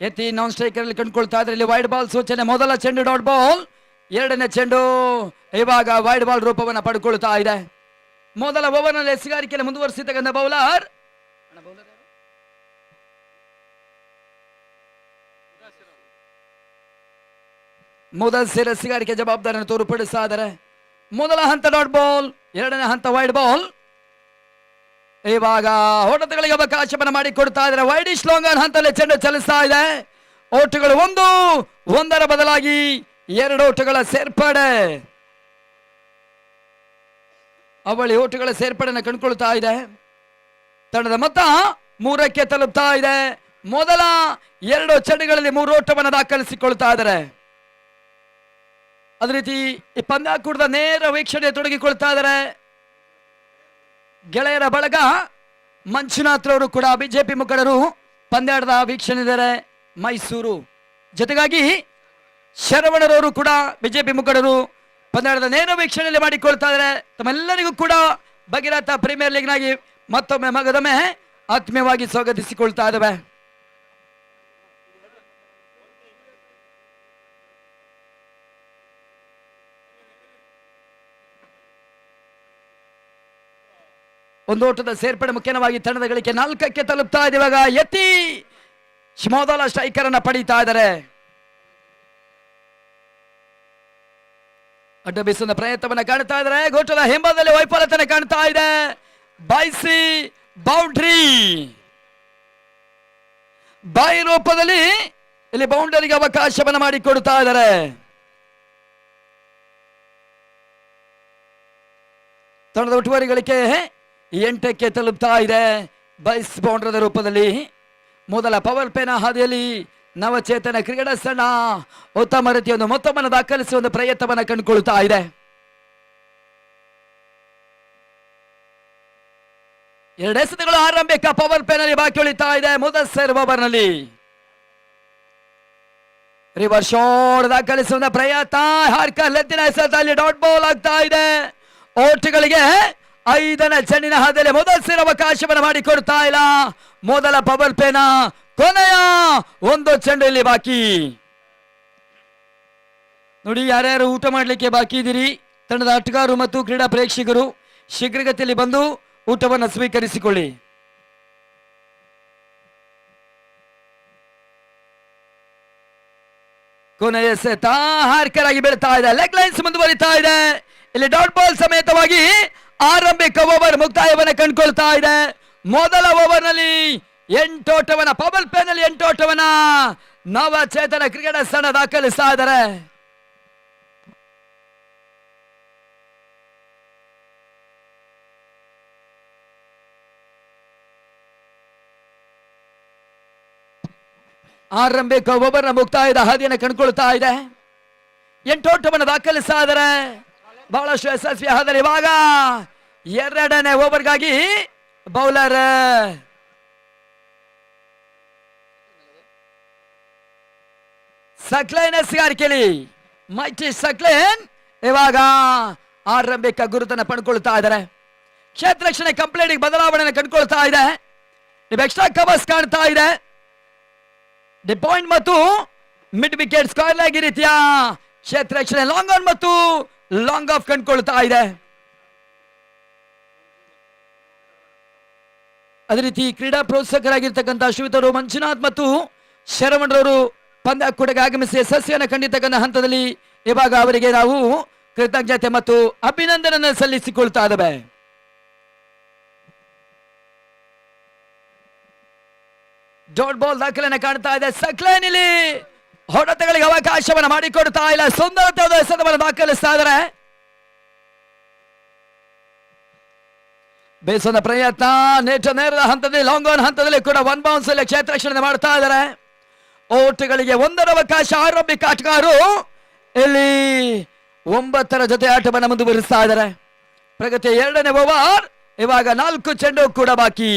ಎತ್ತಿ ನಾನ್ ಸ್ಟ್ರೈಕರ್ ಅಲ್ಲಿ ಕಂಡುಕೊಳ್ತಾ ಇದ್ರೆ ಇಲ್ಲಿ ವೈಡ್ ಬಾಲ್ ಸೂಚನೆ. ಮೊದಲ ಚೆಂಡು ಡಾಟ್ ಬಾಲ್, ಎರಡನೇ ಚೆಂಡು ಇವಾಗ ವೈಡ್ ಬಾಲ್ ರೂಪವನ್ನು ಪಡ್ಕೊಳ್ತಾ ಇದೆ. ಮೊದಲ ಓವರ್ನಲ್ಲಿ ಎಸೆಗಾರಿಕೆಯನ್ನು ಮುಂದುವರಿಸಿರ್ತಕ್ಕಂಥ ಬೌಲರ್ ಮುದಸ್ಸಿರ್ ಎಸೆಗಾರಿಕೆ ಜವಾಬ್ದಾರಿಯನ್ನು ತೋರ್ಪಡಿಸ್ತಾ ಇದ್ದಾರೆ. ಮೊದಲ ಹಂತ ಡಾಟ್ ಬಾಲ್, ಎರಡನೇ ಹಂತ ವೈಡ್ ಬಾಲ್. ಇವಾಗ ಹೊಡೆತಗಳಿಗೆ ಅವಕಾಶವನ್ನು ಮಾಡಿಕೊಡ್ತಾ ಇದ್ದಾರೆ. ವೈಡಿಶ್ ಲಾಂಗ್ ಆನ್ ಹಂತದಲ್ಲಿ ಚೆಂಡು ಚಲಿಸ್ತಾ ಇದೆ. ಓಟುಗಳು ಒಂದರ ಬದಲಾಗಿ ಎರಡು ಓಟುಗಳ ಸೇರ್ಪಡೆ. ಅವಳಿ ಓಟುಗಳ ಸೇರ್ಪಡೆಯನ್ನು ಕಂಡುಕೊಳ್ತಾ ಇದೆ. ತಂಡದ ಮೊತ್ತ 3ಕ್ಕೆ ತಲುಪ್ತಾ ಇದೆ. ಮೊದಲ ಎರಡು ಚೆಂಡುಗಳಲ್ಲಿ 3 ಓಟವನ್ನು ದಾಖಲಿಸಿಕೊಳ್ತಾ ಇದ್ದಾರೆ. ಅದೇ ರೀತಿ ಈ ಪಂದ್ಯಾಕೂಟದ ನೇರ ವೀಕ್ಷಣೆ ತೊಡಗಿಕೊಳ್ತಾ ಇದ್ದಾರೆ ಗೆಳೆಯರ ಬಳಗ. ಮಂಜುನಾಥ್ ರವರು ಕೂಡ ಬಿಜೆಪಿ ಮುಖಂಡರು ಪಂದ್ಯಾಟದ ವೀಕ್ಷಣೆ ಮೈಸೂರು. ಜೊತೆಗಾಗಿ ಶರವಣರವರು ಕೂಡ ಬಿಜೆಪಿ ಮುಖಂಡರು ಪಂದ್ಯಾಟದ ನೇರ ವೀಕ್ಷಣೆಯಲ್ಲಿ ಮಾಡಿಕೊಳ್ತಾ ಇದ್ದಾರೆ. ತಮ್ಮೆಲ್ಲರಿಗೂ ಕೂಡ ಭಗೀರಥ ಪ್ರೀಮಿಯರ್ ಲೀಗ್ನಾಗಿ ಮತ್ತೊಮ್ಮೆ ಮಗದೊಮ್ಮೆ ಆತ್ಮೀಯವಾಗಿ ಸ್ವಾಗತಿಸಿಕೊಳ್ತಾ ಇದ್ದಾವೆ. ಒಂದು ಓಟದ ಸೇರ್ಪಡೆ ಮುಖ್ಯವಾಗಿ ತಂಡದ ಗಳಿಕೆ 4ಕ್ಕೆ ತಲುಪ್ತಾ ಇದೆ. ಇವಾಗ ಎತ್ತಿ ಮೊದಲ ಸ್ಟ್ರೈಕರ್ ಅನ್ನ ಪಡೀತಾ ಇದ್ದಾರೆ. ಅಡ್ಡ ಬೀಸುವ ಪ್ರಯತ್ನವನ್ನ ಕಾಣ್ತಾ ಇದ್ದಾರೆ. ಗೋಟದ ಹಿಂಬದಲ್ಲಿ ವೈಫಲ್ಯತೆ ಕಾಣ್ತಾ ಇದೆ. ಬೈಸಿ ಬೌಂಡ್ರಿ ಬೈ ರೂಪದಲ್ಲಿ ಇಲ್ಲಿ ಬೌಂಡರಿಗೆ ಅವಕಾಶವನ್ನು ಮಾಡಿಕೊಡ್ತಾ ಇದ್ದಾರೆ. ತಂಡದ ಒಟ್ಟುವರಿ ಗಳಿಕೆ 8ಕ್ಕೆ ತಲುಪ್ತಾ ಇದೆ. ಬೈಸ್ ಬೌಂಡ್ರದ ರೂಪದಲ್ಲಿ ಮೊದಲ ಪವರ್ ಪ್ಲೇನ ಹಾದಿಯಲ್ಲಿ ನವಚೇತನ ಕ್ರಿಕೆಟರ್ಸ್ ತಂಡ ಉತ್ತಮ ರೀತಿಯ ಮೊತ್ತವನ್ನು ದಾಖಲಿಸುವ ಒಂದು ಪ್ರಯತ್ನವನ್ನು ಕಂಡುಕೊಳ್ತಾ ಇದೆ. ಎರಡು ಎಸೆತಗಳು ಆರಂಭಿಕ ಪವರ್ ಪ್ಲೇನಲ್ಲಿ ಬಾಕಿ ಉಳಿತಾ ಇದೆ. ಮುದಸ್ಸಿರ್ ಓವರ್ನಲ್ಲಿ ರಿವರ್ಸ್ ಶಾಟ್ ದಾಖಲಿಸುವ ಪ್ರಯತ್ನ. ಹಾರ್ಕರ್ ಎತ್ತಿನ ಎಸೆತದಲ್ಲಿ ಡಾಟ್ ಬಾಲ್ ಆಗ್ತಾ ಇದೆ. ಓಟುಗಳಿಗೆ 5ನೇ ಚೆಂಡಿನ ಹಾದಿಯಲ್ಲಿ ಮುದಸ್ಸಿರ್ ಅವಕಾಶವನ್ನು ಮಾಡಿಕೊಡ್ತಾ ಇಲ್ಲ. ಮೊದಲ ಪವರ್ ಪ್ಲೇನ ಕೊನೆಯ ಒಂದು ಚೆಂಡು ಇಲ್ಲಿ ಬಾಕಿ. ನೋಡಿ, ಯಾರ್ಯಾರು ಊಟ ಮಾಡಲಿಕ್ಕೆ ಬಾಕಿ ಇದ್ದೀರಿ ತಂಡದ ಆಟಗಾರರು ಮತ್ತು ಕ್ರೀಡಾ ಪ್ರೇಕ್ಷಕರು ಶೀಘ್ರಗತಿಯಲ್ಲಿ ಬಂದು ಊಟವನ್ನು ಸ್ವೀಕರಿಸಿಕೊಳ್ಳಿ. ಕೊನೆಯ ಎಸೆತ ಹಾರ್ಕರ್ ಆಗಿ ಬೀಳ್ತಾ ಇದೆ. ಲೆಗ್ ಲೈನ್ಸ್ ಮುಂದುವರಿತಾ ಇದೆ. ಇಲ್ಲಿ ಡಾಟ್ ಬಾಲ್ ಸಮೇತವಾಗಿ ಆರಂಭಿಕ ಓವರ್ ಮುಕ್ತಾಯವನ್ನು ಕಂಡುಕೊಳ್ತಾ ಇದೆ. ಮೊದಲ ಓವರ್ನಲ್ಲಿ 8 ಓಟವನ್ನ ಪವರ್ ಪ್ಲೇನಲ್ಲಿ 8 ಓಟವನ್ನ ನವಚೇತನ ಕ್ರಿಕೆಟರ್ಸ್ ತಂಡ ದಾಖಲಿಸ್ತಾ ಇದ್ದಾರೆ. ಆರಂಭಿಕ ಓವರ್ನ ಮುಕ್ತಾಯದ ಹಾದಿಯನ್ನು ಕಂಡುಕೊಳ್ತಾ ಇದೆ. 8 ಓಟವನ್ನು ದಾಖಲಿಸ್ತಾ ಇದ್ದಾರೆ. ಬಹಳಷ್ಟು ಯಶಸ್ವಿ ಆದರೆ ಇವಾಗ 2ನೇ ಓವರ್ಗಾಗಿ ಬೌಲರ್ ಸಕ್ಲೇನ್ ಎಸೆಗಾರಿಕೆಯಲ್ಲಿ ಮೈಟಿ ಸಕ್ಲೇನ್ ಇವಾಗ ಆರಂಭಿಕ ಗುರುತನ್ನು ಪಡ್ಕೊಳ್ತಾ ಇದ್ದಾರೆ. ಕ್ಷೇತ್ರ ರಕ್ಷಣೆ ಕಂಪ್ಲೀಟ್ ಬದಲಾವಣೆಯನ್ನು ಕಂಡುಕೊಳ್ತಾ ಇದೆ. ಎಕ್ಸ್ಟ್ರಾ ಕವರ್ಸ್ ಕಾಣ್ತಾ ಇದೆ. ಡಿ ಪಾಯಿಂಟ್ ಮತ್ತು ಮಿಡ್ ವಿಕೆಟ್ ಸ್ಕ್ವೇರ್ ಲೆಗ್ ರೀತಿಯ ಕ್ಷೇತ್ರ ರಕ್ಷಣೆ ಲಾಂಗ್ ಆನ್ ಮತ್ತು ಲಾಂಗ್ ಆಫ್ ಕಂಡುಕೊಳ್ತಾ ಇದೆ. ಅದೇ ರೀತಿ ಕ್ರೀಡಾ ಪ್ರೋತ್ಸಾಹಕರಾಗಿರ್ತಕ್ಕಂಥ ಶ್ರೀಯುತರು ಮಂಜುನಾಥ್ ಮತ್ತು ಶರವಣರವರು ಪಂದ್ಯಾಕೂಟಕ್ಕೆ ಆಗಮಿಸಿ ಯಶಸ್ವಿಯನ್ನು ಕಂಡಿರ್ತಕ್ಕಂಥ ಹಂತದಲ್ಲಿ ಇವಾಗ ಅವರಿಗೆ ನಾವು ಕೃತಜ್ಞತೆ ಮತ್ತು ಅಭಿನಂದನೆ ಸಲ್ಲಿಸಿಕೊಳ್ತಾ ಇದ್ದೇವೆ. ಡಾಟ್ ಬಾಲ್ ದಾಖಲೆಯನ್ನು ಕಾಣ್ತಾ ಇದೆ. ಸಕ್ಲೇನ್ ಇಲ್ಲಿ ಹೊಡೆತಗಳಿಗೆ ಅವಕಾಶವನ್ನು ಮಾಡಿಕೊಡ್ತಾ ಇಲ್ಲ. ಸುಂದರವಾದ ಎಸೆತವನ್ನು ದಾಖಲಿಸ್ತಾ ಇದ್ದಾರೆ. ಬೇಸದ ಪ್ರಯತ್ನ ನೇರದ ಹಂತದಲ್ಲಿ ಲಾಂಗ್ ಆನ್ ಹಂತದಲ್ಲಿ ಕೂಡ 1 ಬೌನ್ಸ್ ಅಲ್ಲಿ ಕ್ಷೇತ್ರ ರಕ್ಷಣೆ ಮಾಡ್ತಾ ಇದ್ದಾರೆ. ಓಟುಗಳಿಗೆ 1ರ ಅವಕಾಶ. ಆರಂಭಿಕ ಆಟಗಾರರು ಇಲ್ಲಿ 9ರ ಜೊತೆ ಆಟವನ್ನು ಮುಂದುವರಿಸ್ತಾ ಇದ್ದಾರೆ. ಪ್ರಗತಿ 2ನೇ ಓವರ್. ಇವಾಗ 4 ಚೆಂಡು ಕೂಡ ಬಾಕಿ.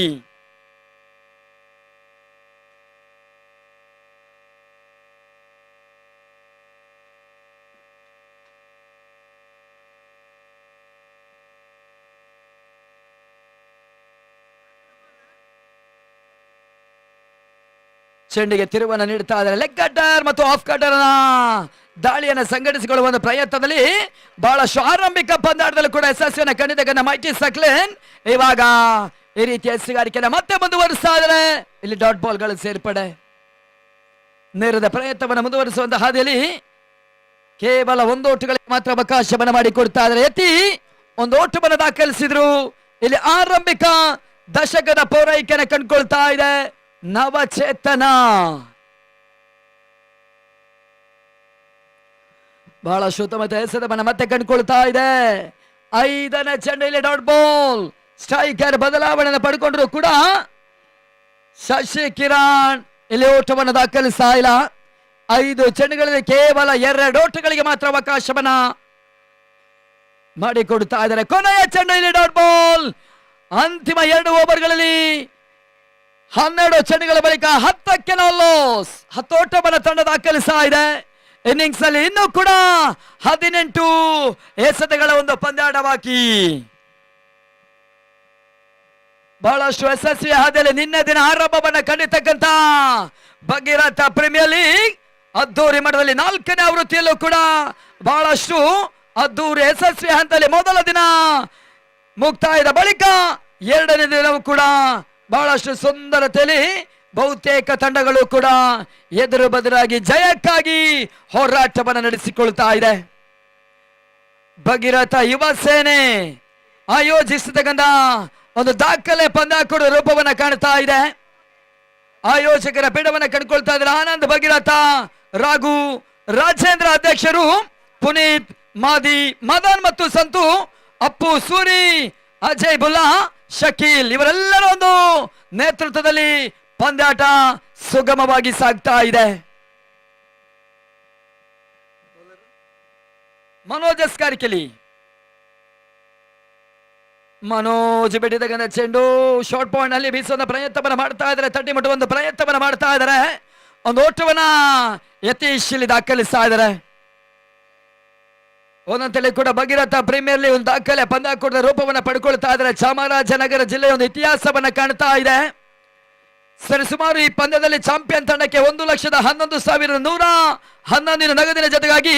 ಚೆಂಡಿಗೆ ತಿರುವನ್ನು ನೀಡ್ತಾ ಇದ್ದಾರೆ. ಲೆಗ್ ಕಟರ್ ಮತ್ತು ಆಫ್ ಕಟರ್ ದಾಳಿಯನ್ನು ಸಂಘಟಿಸಿಕೊಳ್ಳುವ ಒಂದು ಪ್ರಯತ್ನದಲ್ಲಿ ಬಹಳಷ್ಟು ಆರಂಭಿಕ ಪಂದ್ಯಾಟದಲ್ಲೂ ಕೂಡ ಯಶಸ್ವಿಯನ್ನು ಕಂಡಿದ್ದಕ್ಕನ್ನ ಮೈಟಿ ಸಕ್ಲೇನ್ ಇವಾಗ ಈ ರೀತಿಯ ಎಸೆಗಾರಿಕೆಯನ್ನು ಮತ್ತೆ ಮುಂದುವರಿಸ್ತಾ ಇದ್ದಾರೆ. ಇಲ್ಲಿ ಡಾಟ್ ಬಾಲ್ಗಳು ಸೇರ್ಪಡೆ ನೇರದ ಪ್ರಯತ್ನವನ್ನು ಮುಂದುವರಿಸುವಂತ ಹಾದಿಯಲ್ಲಿ ಕೇವಲ ಒಂದು ಓಟಗಳಿಗೆ ಮಾತ್ರ ಅವಕಾಶವನ್ನು ಮಾಡಿಕೊಡ್ತಾ ಇದ್ದಾರೆ. ಎತ್ತಿ ಒಂದು ಓಟವನ್ನು ದಾಖಲಿಸಿದ್ರು. ಇಲ್ಲಿ ಆರಂಭಿಕ ದಶಕದ ಪೌರೈಕೆಯನ್ನು ಕಂಡುಕೊಳ್ತಾ ಇದೆ ನವಚೇತನ. ಬಹಳಷ್ಟು ಉತ್ತಮ ಎಸೆತವನ್ನು ಮತ್ತೆ ಕಂಡುಕೊಳ್ತಾ ಇದೆ. 5ನೇ ಚೆಂಡಲ್ಲಿ ಡಾಟ್ ಬಾಲ್. ಸ್ಟ್ರೈಕರ್ ಬದಲಾವಣೆಯನ್ನು ಪಡ್ಕೊಂಡ್ರು ಕೂಡ ಶಶಿ ಕಿರಣ್ ಇಲ್ಲಿ ಓಟವನ್ನು ದಾಖಲಿಸ್ತಾ ಇಲ್ಲ. 5 ಚೆಂಡುಗಳಲ್ಲಿ ಕೇವಲ 2 ಓಟಗಳಿಗೆ ಮಾತ್ರ ಅವಕಾಶವನ್ನ ಮಾಡಿಕೊಡ್ತಾ ಇದ್ದಾರೆ. ಕೊನೆಯ ಚೆಂಡಲ್ಲಿ ಡಾಟ್ ಬಾಲ್. ಅಂತಿಮ 2 ಓವರ್ಗಳಲ್ಲಿ 12 ಚೆಂಡುಗಳ ಬಳಿಕ 10ಕ್ಕೆ ಲಾಸ್. 10 ಓಟವನ್ನು ತಂಡ ದಾಖಲಿಸ್ತಾ ಇದೆ. ಇನ್ನಿಂಗ್ಸ್ ನಲ್ಲಿ ಇನ್ನೂ ಕೂಡ 18 ಎಸೆತಗಳ ಒಂದು ಪಂದ್ಯಾಟ ಬಾಕಿ. ಬಹಳಷ್ಟು ಯಶಸ್ವಿ ಹಾದಿಯಲ್ಲಿ ನಿನ್ನೆ ದಿನ ಆರಂಭವನ್ನು ಕಂಡಿರ್ತಕ್ಕಂಥ ಭಗೀರಥ ಪ್ರೀಮಿಯರ್ ಲೀಗ್ ಅದ್ದೂರಿ ಮಟ್ಟದಲ್ಲಿ 4ನೇ ಆವೃತ್ತಿಯಲ್ಲೂ ಕೂಡ ಬಹಳಷ್ಟು ಅದ್ದೂರಿ ಯಶಸ್ವಿ ಹಂತದಲ್ಲಿ ಮೊದಲ ದಿನ ಮುಕ್ತಾಯದ ಬಳಿಕ 2ನೇ ದಿನವೂ ಕೂಡ ಬಹಳಷ್ಟು ಸುಂದರತೆಯಲ್ಲಿ ಬಹುತೇಕ ತಂಡಗಳು ಕೂಡ ಎದುರು ಬದುರಾಗಿ ಜಯಕ್ಕಾಗಿ ಹೋರಾಟವನ್ನು ನಡೆಸಿಕೊಳ್ತಾ ಇದೆ. ಭಗೀರಥ ಯುವ ಸೇನೆ ಆಯೋಜಿಸತಕ್ಕಂಥ ಒಂದು ದಾಖಲೆ ಪಂದ್ಯಾಕೂಟ ರೂಪವನ್ನು ಕಾಣ್ತಾ ಇದೆ. ಆಯೋಜಕರ ಪೀಠವನ್ನು ಕಂಡುಕೊಳ್ತಾ ಇದ್ದಾರೆ. ಆನಂದ್, ಭಗೀರಥ, ರಾಘು, ರಾಜೇಂದ್ರ ಅಧ್ಯಕ್ಷರು, ಪುನೀತ್, ಮಾದಿ, ಮದನ್ ಮತ್ತು ಸಂತು, ಅಪ್ಪು, ಸೂರಿ, ಅಜಯ್ ಬುಲ್ಲಾ, ಶಕೀಲ್ ಇವರೆಲ್ಲರ ಒಂದು ನೇತೃತ್ವದಲ್ಲಿ ಪಂದ್ಯಾಟ ಸುಗಮವಾಗಿ ಸಾಗ್ತಾ ಇದೆ. ಮನೋಜ್ ಎಸ್ಕಾರಿಕೆಲಿ ಮನೋಜ್ ಬಿಟ್ಟಿದ್ದಕ್ಕಂಥ ಚೆಂಡು ಶಾರ್ಟ್ ಪಾಯಿಂಟ್ ನಲ್ಲಿ ಬೀಸುವ ಪ್ರಯತ್ನವನ್ನು ಮಾಡ್ತಾ ಇದ್ದಾರೆ. ತಟ್ಟಿ ಮುಟ್ಟುವ ಒಂದು ಪ್ರಯತ್ನವನ್ನು ಮಾಡ್ತಾ ಇದ್ದಾರೆ. ಒಂದು ಓಟವನ್ನ ಯತೀಶ್ ಇಲ್ಲಿ ದಾಖಲಿಸ್ತಾ ಇದ್ದಾರೆ. ಒಂದಂತಲ್ಲಿ ಕೂಡ ಭಗೀರಥ ಪ್ರೀಮಿಯರ್ ಲೀಗ್ ಒಂದು ದಾಖಲೆ ಪಂದ್ಯಾಕೂಟದ ರೂಪವನ್ನು ಪಡ್ಕೊಳ್ತಾ ಇದ್ದಾರೆ. ಚಾಮರಾಜನಗರ ಜಿಲ್ಲೆಯ ಒಂದು ಇತಿಹಾಸವನ್ನ ಕಾಣ್ತಾ ಇದೆ. ಸರಿಸುಮಾರು ಈ ಪಂದ್ಯದಲ್ಲಿ ಚಾಂಪಿಯನ್ ತಂಡಕ್ಕೆ 1,11,111 ನಗದಿನ ಜೊತೆಗಾಗಿ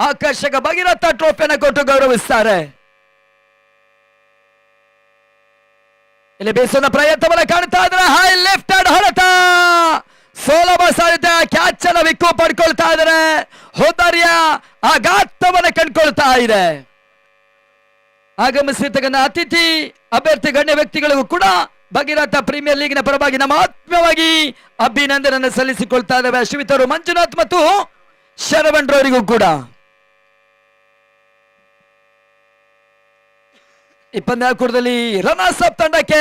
ಆಕರ್ಷಕ ಭಗೀರಥ ಟ್ರೋಫಿಯನ್ನು ಕೊಟ್ಟು ಗೌರವಿಸ್ತಾರೆ. ಇಲ್ಲಿ ಬೀಸುವ ಪ್ರಯತ್ನವನ್ನು ಕಾಣ್ತಾ ಇದ್ದಾರೆ. ಹೈ ಲೆಫ್ಟ್ ಹ್ಯಾಂಡ್ ಹೊಡೆತ ಸೋಲಭ ಸಾಧ್ಯತೆ ಕ್ಯಾಚ್ ಅನ್ನು ವಿಕ್ಕು ಪಡ್ಕೊಳ್ತಾ ಇದ್ದಾರೆ. ಹೋದಾರಿಯ ಆಘಾತವನ್ನು ಕಂಡುಕೊಳ್ತಾ ಇದೆ. ಆಗಮಿಸಿರ್ತಕ್ಕಂಥ ಅತಿಥಿ ಅಭ್ಯರ್ಥಿ ಗಣ್ಯ ವ್ಯಕ್ತಿಗಳಿಗೂ ಕೂಡ ಭಗೀರಥ ಪ್ರೀಮಿಯರ್ ಲೀಗ್ನ ಪರವಾಗಿ ನಮ್ಮ ಆತ್ಮೀಯವಾಗಿ ಅಭಿನಂದನೆಯನ್ನು ಸಲ್ಲಿಸಿಕೊಳ್ತಾ ಇದ್ದೇವೆ. ಶ್ರೀತರು ಮಂಜುನಾಥ್ ಮತ್ತು ಶರವಣ್ರವರಿಗೂ ಕೂಡ ಈ ಪಂದ್ಯಾಕೂಟದಲ್ಲಿ ರನ್ನರ್ಸ್ ಅಪ್ ತಂಡಕ್ಕೆ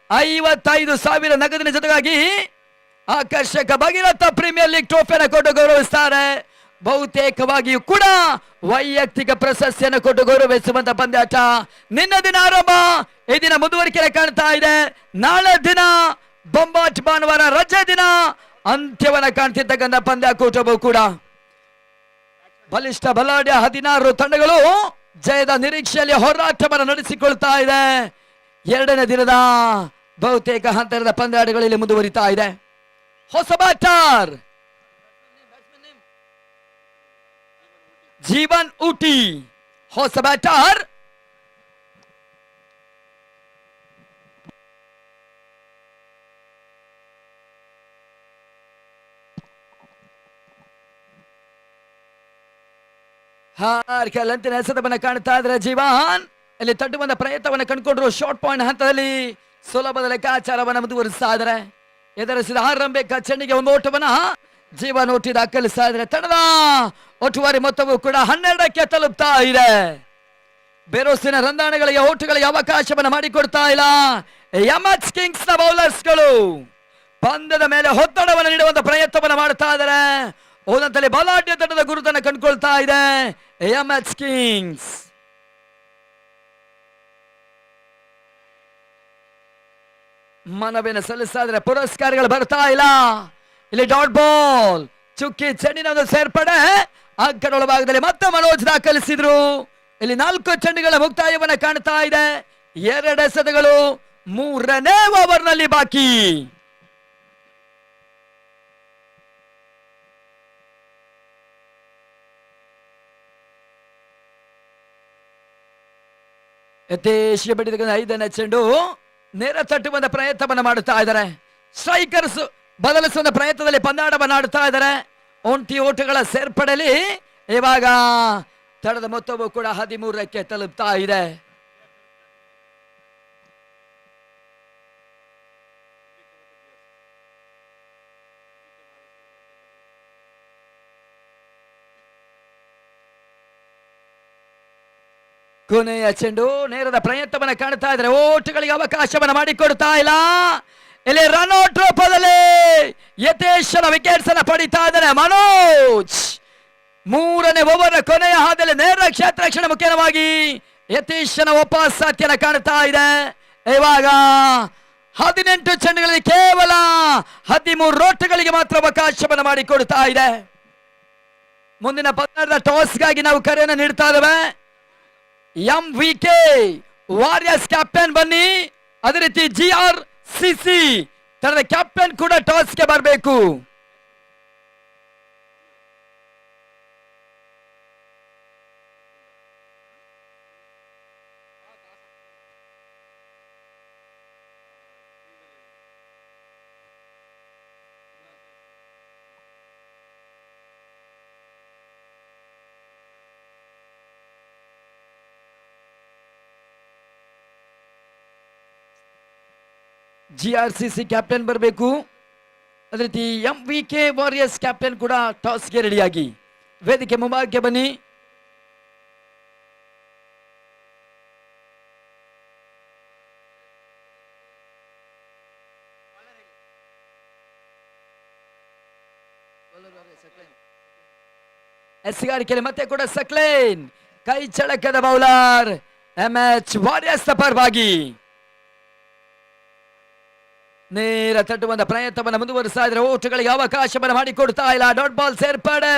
55,000 ನಗದಿನ ಜೊತೆಗಾಗಿ ಆಕರ್ಷಕ ಭಗೀರಥ ಪ್ರೀಮಿಯರ್ ಲೀಗ್ ಟ್ರೋಫಿಯನ್ನು ಕೊಟ್ಟು ಗೌರವಿಸ್ತಾರೆ. ಬಹುತೇಕವಾಗಿಯೂ ಕೂಡ ವೈಯಕ್ತಿಕ ಪ್ರಶಸ್ತಿಯನ್ನು ಕೊಟ್ಟು ಗೌರವಿಸುವಂತ ಪಂದ್ಯಾಟ ನಿನ್ನ ದಿನ ಆರಂಭ, ಈ ದಿನ ಮುಂದುವರಿಕೆ ಕಾಣ್ತಾ ಇದೆ. ನಾಳೆ ದಿನ ಬೊಂಬಾಟ್ ಭಾನುವಾರ ರಜೆ ದಿನ ಅಂತ್ಯವನ್ನ ಕಾಣ್ತಿರ್ತಕ್ಕಂಥ ಪಂದ್ಯಾಕೂಟವೂ ಕೂಡ ಬಲಿಷ್ಠ ಬಲಾಢ್ಯ 16 ತಂಡಗಳು ಜಯದ ನಿರೀಕ್ಷೆಯಲ್ಲಿ ಹೋರಾಟವನ್ನು ನಡೆಸಿಕೊಳ್ತಾ ಇದೆ. 2ನೇ ದಿನದ ಬಹುತೇಕ ಹಂತದ ಪಂದ್ಯಾಟಗಳಲ್ಲಿ ಮುಂದುವರಿತಾ ಇದೆ. ಹೊಸ ಬ್ಯಾಟರ್ ಜೀವನ್ ಊಟಿ, ಹೊಸ ಬ್ಯಾಟರ್ ಲಂತಿನ ಎಸೆತವನ್ನು ಕಾಣ್ತಾ ಇದ್ರೆ ಜೀವನ್ ಇಲ್ಲಿ ತಟ್ಟುವಂತ ಪ್ರಯತ್ನವನ್ನು ಕಂಡುಕೊಂಡ್ರು. ಶಾರ್ಟ್ ಪಾಯಿಂಟ್ ಹಂತದಲ್ಲಿ ಸುಲಭದ ಲೆಕ್ಕಾಚಾರವನ್ನು ಮುಂದುವರಿಸ್ತಾ ಇದ್ದಾರೆ. ಎದುರಿಸಿದ ಆರಂಭಿಕ ಚೆಂಡಿಗೆ ಒಂದು ಓಟವನ್ನ ಜೀವನ್ ಓಟಿ ದಾಖಲಿಸ್ತಾ ಇದ್ದಾರೆ. ತಂಡದ ಒಟ್ಟುವಾರಿ ಮೊತ್ತವು ಕೂಡ 12ಕ್ಕೆ ತಲುಪ್ತಾ ಇದೆ. ಬೇರೋಸಿನ ರಂದಾಣಗಳಿಗೆ ಓಟುಗಳಿಗೆ ಅವಕಾಶವನ್ನು ಮಾಡಿಕೊಡ್ತಾ ಇಲ್ಲ ಎಂಎಚ್ ಕಿಂಗ್ಸ್ ನ ಬೌಲರ್ಸ್ಗಳು. ಪಂದ್ಯದ ಮೇಲೆ ಒತ್ತಡವನ್ನು ನೀಡುವಂತ ಪ್ರಯತ್ನವನ್ನು ಮಾಡ್ತಾ ಇದ್ದಾರೆ. ಹೋದಂತಲ್ಲಿ ಬಲಾಢ್ಯ ತಂಡದ ಗುರುತನ್ನು ಕಂಡುಕೊಳ್ತಾ ಇದೆ ಎಂಎಚ್ ಕಿಂಗ್ಸ್. ಮನವಿನ ಸಲ್ಲಿಸ್ತಾ ಇದ್ರೆ ಪುರಸ್ಕಾರಗಳು ಬರ್ತಾ ಇಲ್ಲ. ಇಲ್ಲಿ ಡಾಟ್ ಬಾಲ್ ಚುಕ್ಕಿ ಚೆಂಡಿನ ಒಂದು ಸೇರ್ಪಡೆ ಅಂಕಣಗಳ ಭಾಗದಲ್ಲಿ ಮತ್ತೆ ಮನೋಜ್ ದಾಖಲಿಸಿದ್ರು. ಇಲ್ಲಿ 4 ಚೆಂಡುಗಳ ಮುಕ್ತಾಯವನ್ನ ಕಾಣ್ತಾ ಇದೆ. 2 ಎಸೆತಗಳು 3ನೇ ಓವರ್ ನಲ್ಲಿ ಬಾಕಿ. ಯಥೇಶ್ ಬಡಿದ 5ನೇ ಚೆಂಡು ನೇರ ತಟ್ಟುವಂತ ಪ್ರಯತ್ನವನ್ನ ಮಾಡುತ್ತಾ ಇದ್ದಾರೆ. ಸ್ಟ್ರೈಕರ್ಸ್ ಬದಲಿಸುವ ಪ್ರಯತ್ನದಲ್ಲಿ ಪಂದ್ಯಾಟವನ್ನು ಆಡುತ್ತಾ ಇದ್ದಾರೆ. ಒಂಟಿ ಓಟಗಳ ಸೇರ್ಪಡೆಯಲ್ಲಿ ಇವಾಗ ತಡದ ಮೊತ್ತವು ಕೂಡ 13ಕ್ಕೆ ತಲುಪ್ತಾ ಇದೆ. ಕೊನೆಯ ಚೆಂಡು ನೇರದ ಪ್ರಯತ್ನವನ್ನ ಕಾಣ್ತಾ ಇದ್ದಾರೆ. ಓಟುಗಳಿಗೆ ಅವಕಾಶವನ್ನ ಮಾಡಿಕೊಡ್ತಾ ಇಲ್ಲ. ಇಲ್ಲಿ ರನ್ಔಟ್ ರೂಪದಲ್ಲಿ ಯತೇಶನ ವಿಕೆಟ್ಸ್ ಅನ್ನ ಪಡಿತಾ ಇದ್ದಾರೆ ಮನೋಜ್. 3ನೇ ಓವರ್ ಕೊನೆಯ ಹಾದಿಯಲ್ಲಿ ನೇರ ಕ್ಷೇತ್ರ ರಕ್ಷಣೆ ಮುಖ್ಯವಾಗಿ ಯತೇಶನ ವಾಪಸಾತಿಯನ್ನ ಕಾಣ್ತಾ ಇದೆ. ಇವಾಗ 18 ಚೆಂಡುಗಳಲ್ಲಿ ಕೇವಲ 13 ಓಟಗಳಿಗೆ ಮಾತ್ರ ಅವಕಾಶವನ್ನ ಮಾಡಿಕೊಡ್ತಾ ಇದೆ. ಮುಂದಿನ 16ರ ಟಾಸ್ಗಾಗಿ ನಾವು ಕರೆಯನ್ನು ನೀಡ್ತಾ ಇದ್ದೇವೆ. MVK ವಾರಿಯರ್ಸ್ ಕ್ಯಾಪ್ಟನ್ ಬನ್ನಿ, ಅದೇ ರೀತಿ GRCC ತನ್ನ ಕ್ಯಾಪ್ಟನ್ ಕೂಡ ಟಾಸ್ಗೆ ಬರಬೇಕು. GRCC ಕ್ಯಾಪ್ಟನ್ ಬರಬೇಕು, ಅದೇ ರೀತಿ MVK ವಾರಿಯರ್ಸ್ ಕ್ಯಾಪ್ಟನ್ ಕೂಡ ಟಾಸ್ಗೆ ರೆಡಿಯಾಗಿ ವೇದಿಕೆ ಮುಂಭಾಗಕ್ಕೆ ಬನ್ನಿ. ಎಸ್ಗಾರಿಕೆಯಲ್ಲಿ ಮತ್ತೆ ಕೂಡ ಸಕ್ಲೇನ್ ಕೈ ಚಳಕದ ಬೌಲರ್ MH ವಾರಿಯರ್ಸ್ ಪರವಾಗಿ ನೇರ ತಟ್ಟುವಂತ ಪ್ರಯತ್ನವನ್ನು ಮುಂದುವರಿಸ್ತಾ ಇದ್ರೆ ಓಟಗಳಿಗೆ ಅವಕಾಶವನ್ನು ಮಾಡಿಕೊಡ್ತಾ ಇಲ್ಲ. ಡಾಟ್ ಬಾಲ್ ಸೇರ್ಪಡೆ.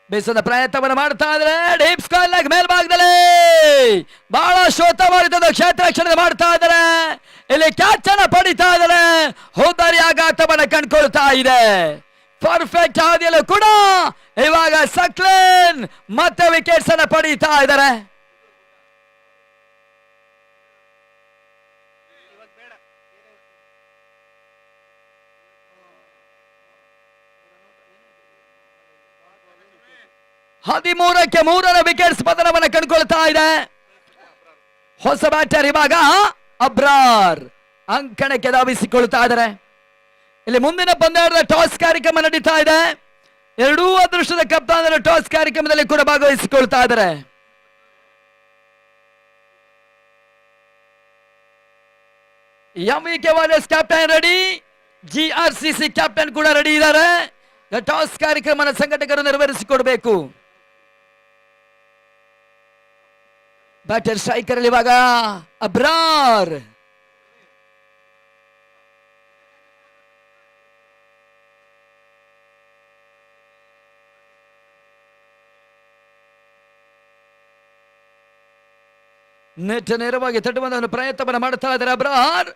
ಬೇಸದ ಪ್ರಯತ್ನವನ್ನು ಮಾಡ್ತಾ ಇದ್ರೆ ಡೀಪ್ ಸ್ಕ್ವೇರ್ ಲೆಗ್ ಮೇಲ್ಭಾಗದಲ್ಲಿ ಬಹಳ ಶೋತವಾದ ಕ್ಷೇತ್ರ ರಕ್ಷಣೆ ಮಾಡ್ತಾ ಇದ್ದಾರೆ. ಇಲ್ಲಿ ಕ್ಯಾಚ್ ಅನ್ನ ಪಡಿತಾ ಇದ್ದಾರೆ. ಹೋದಾರಿ ಆಘಾತವನ್ನು ಕಂಡುಕೊಳ್ತಾ ಇದೆ. ಪರ್ಫೆಕ್ಟ್ ಹಾದಿಯಲ್ಲೂ ಕೂಡ ಇವಾಗ ಸಕ್ಲೇನ್ ಮತ್ತೆ ವಿಕೆಟ್ಸ್ ಅನ್ನ ಪಡೀತಾ ಇದ್ದಾರೆ. ಹದಿಮೂರಕ್ಕೆ 3ರ ವಿಕೆಟ್ಸ್ ಪತನವನ್ನು ಕಂಡುಕೊಳ್ತಾ ಇದೆ. ಹೊಸ ಬ್ಯಾಟರ್ ಇವಾಗ ಅಬ್ರಾರ್ ಅಂಕಣಕ್ಕೆ ಧಾವಿಸಿಕೊಳ್ತಾ ಇದ್ದಾರೆ. ಇಲ್ಲಿ ಮುಂದಿನ ಪಂದ್ಯದ ಟಾಸ್ ಕಾರ್ಯಕ್ರಮ ನಡೀತಾ ಇದೆ. ಎರಡೂ ಅದೃಷ್ಟದ ಕಪ್ತಾನರು ಟಾಸ್ ಕಾರ್ಯಕ್ರಮದಲ್ಲಿ ಕೂಡ ಭಾಗವಹಿಸಿಕೊಳ್ತಾ ಇದ್ದಾರೆ. MVK warriors captain ready, GRCC captain ಕೂಡ ರೆಡಿ ಇದ್ದಾರೆ. ಟಾಸ್ ಕಾರ್ಯಕ್ರಮದ ಸಂಘಟಕರು ನೆರವೇರಿಸಿಕೊಡಬೇಕು. ಬ್ಯಾಟರ್ ಸ್ಟ್ರೈಕರ್ ಅಲ್ಲಿ ಇವಾಗ ಅಬ್ರಾರ್. ನೇರವಾಗಿ ತಟ್ಟುವಂತಹ ಪ್ರಯತ್ನವನ್ನು ಮಾಡುತ್ತಾ ಇದ್ದಾರೆ ಅಬ್ರಾರ್.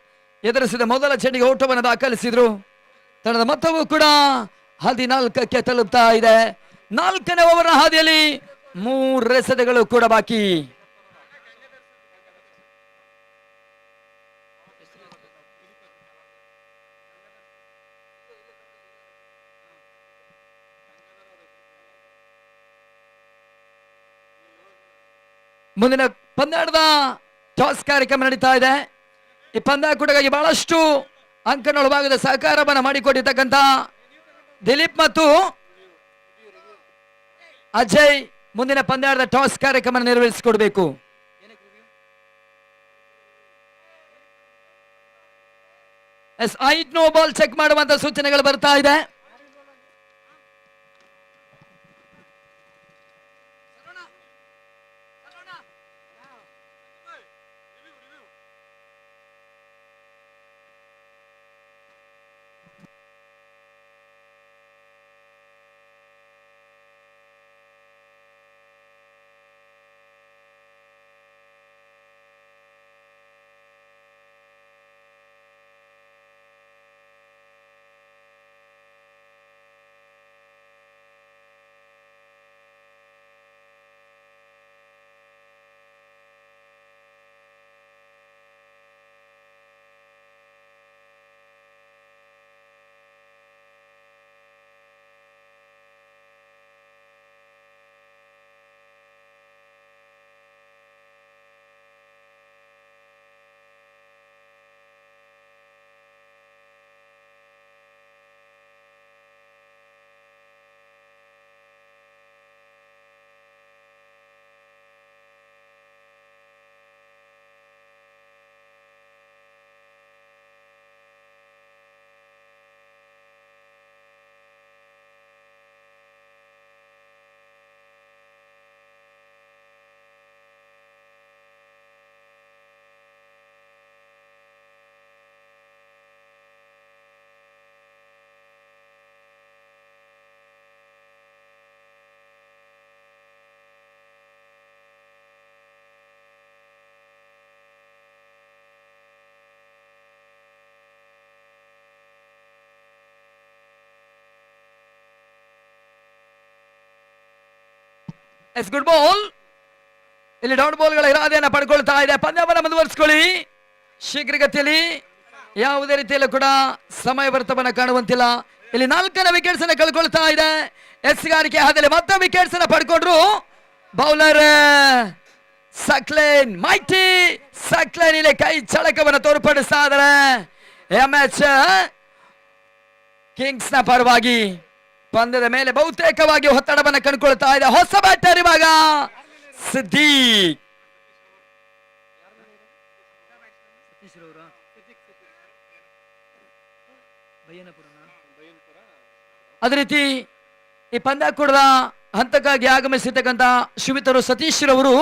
ಎದುರಿಸಿದ ಮೊದಲ ಚೆಂಡಿಗೆ ಓಟವನ್ನು ದಾಖಲಿಸಿದ್ರು. ತಂಡದ ಮೊತ್ತವೂ ಕೂಡ 14ಕ್ಕೆ ತಲುಪ್ತಾ ಇದೆ. 4ನೇ ಓವರ್ನ ಹಾದಿಯಲ್ಲಿ 3 ಎಸೆತಗಳು ಕೂಡ ಬಾಕಿ. ಮುಂದಿನ ಪಂದ್ಯದ ಟಾಸ್ ಕಾರ್ಯಕ್ರಮ ನಡೀತಾ ಇದೆ. ಈ ಪಂದ್ಯಾಕೂಟಗಾಗಿ ಬಹಳಷ್ಟು ಅಂಕಣೊಳಭಾಗದ ಸಹಕಾರವನ್ನು ಮಾಡಿಕೊಟ್ಟಿರ್ತಕ್ಕಂಥ ದಿಲೀಪ್ ಮತ್ತು ಅಜಯ್ ಮುಂದಿನ ಪಂದ್ಯದ ಟಾಸ್ ಕಾರ್ಯಕ್ರಮ ನಿರ್ವಹಿಸಿಕೊಡಬೇಕು. ನೋ ಬಾಲ್ ಚೆಕ್ ಮಾಡುವಂತ ಸೂಚನೆಗಳು ಬರ್ತಾ ಇದೆ. Yes good ball. ಇಲ್ಲಿ ಡೌನ್ ಬಾಲ್ಗಳ ಇರಾದೆಯನ್ನು ಪಡ್ಕೊಳ್ತಾ ಇದೆ. ಪಂದ್ಯವನ್ನು ಮುಂದುವರಿಸಿಕೊಳ್ಳಿ ಶೀಘ್ರಗತಿಯಲ್ಲಿ. ಯಾವುದೇ ರೀತಿಯಲ್ಲೂ ಕೂಡ ಸಮಯ ವ್ಯರ್ಥವನ್ನು ಕಾಣುವಂತಿಲ್ಲ. ಇಲ್ಲಿ 4ನೇ ವಿಕೆಟ್ಸ್ ಅನ್ನು ಕಳ್ಕೊಳ್ತಾ ಇದೆ. ಎಸ್ಗಾರಿಕೆ ಹಾದಲ್ಲಿ ಮತ್ತೆ ವಿಕೆಟ್ಸ್ ಅನ್ನು ಪಡ್ಕೊಂಡ್ರು ಬೌಲರ್ ಸಕ್ಲೇನ್. ಮೈಟಿ ಸಕ್ಲೇನ್ ಇಲ್ಲಿ ಕೈ ಚಳಕವನ್ನು ತೋರ್ಪಡಿಸ್ತಾ ಇದ್ದಾರೆ. ಎಂಎಚ್ ಕಿಂಗ್ಸ್ ನ ಪರವಾಗಿ ಪಂದ್ಯದ ಮೇಲೆ ಬಹುತೇಕವಾಗಿ ಒತ್ತಡವನ್ನು ಕಂಡುಕೊಳ್ತಾ ಇದೆ. ಹೊಸ ಬ್ಯಾಟರ್ ಇವಾಗ ಸಿದ್ದೀಕ್. ಅದೇ ರೀತಿ ಈ ಪಂದ್ಯಾಕೂಟದ ಹಂತಕ್ಕಾಗಿ ಆಗಮಿಸಿರ್ತಕ್ಕಂಥ ಶ್ರೀಯುತರು ಸತೀಶ್ ರವರು,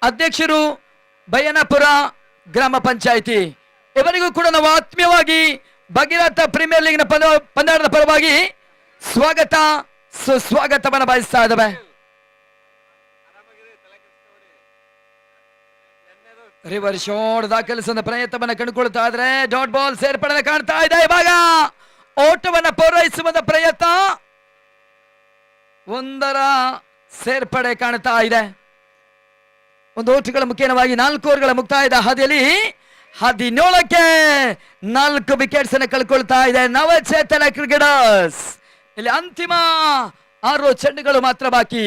ಅಧ್ಯಕ್ಷರು ಬಯ್ಯನಪುರ ಗ್ರಾಮ ಪಂಚಾಯಿತಿ, ಇವರಿಗೂ ಕೂಡ ನಾವು ಆತ್ಮೀಯವಾಗಿ ಭಗೀರಥ ಪ್ರೀಮಿಯರ್ ಲೀಗ್ನ ಪಂದ್ಯಾಟದ ಪರವಾಗಿ ಸ್ವಾಗತ ಸುಸ್ವಾಗತವನ್ನು ಬಯಸ್ತಾ ಇದ್ದಾವೆ. ರಿವರ್ ಶಾಟ್ ದಾಖಲಿಸಿದ ಪ್ರಯತ್ನವನ್ನು ಕಂಡುಕೊಳ್ತಾ ಇದ್ರೆ ಡಾಟ್ ಬಾಲ್ ಸೇರ್ಪಡೆ ಕಾಣ್ತಾ ಇದೆ. ಇವಾಗ ಓಟವನ್ನು ಪೂರೈಸುವ ಪ್ರಯತ್ನ, ಒಂದರ ಸೇರ್ಪಡೆ ಕಾಣ್ತಾ ಇದೆ. ಒಂದು ಓಟುಗಳ ಮುಖ್ಯವಾಗಿ 4 ಓವರ್ಗಳ ಮುಕ್ತಾಯದ ಹಾದಿಯಲ್ಲಿ 17ಕ್ಕೆ 4 ವಿಕೆಟ್ಸ್ ಅನ್ನು ಕಳ್ಕೊಳ್ತಾ ಇದೆ ನವಚೇತನ ಕ್ರಿಕೆಟರ್ಸ್. ಇಲ್ಲಿ ಅಂತಿಮ 6 ಚೆಂಡುಗಳು ಮಾತ್ರ ಬಾಕಿ.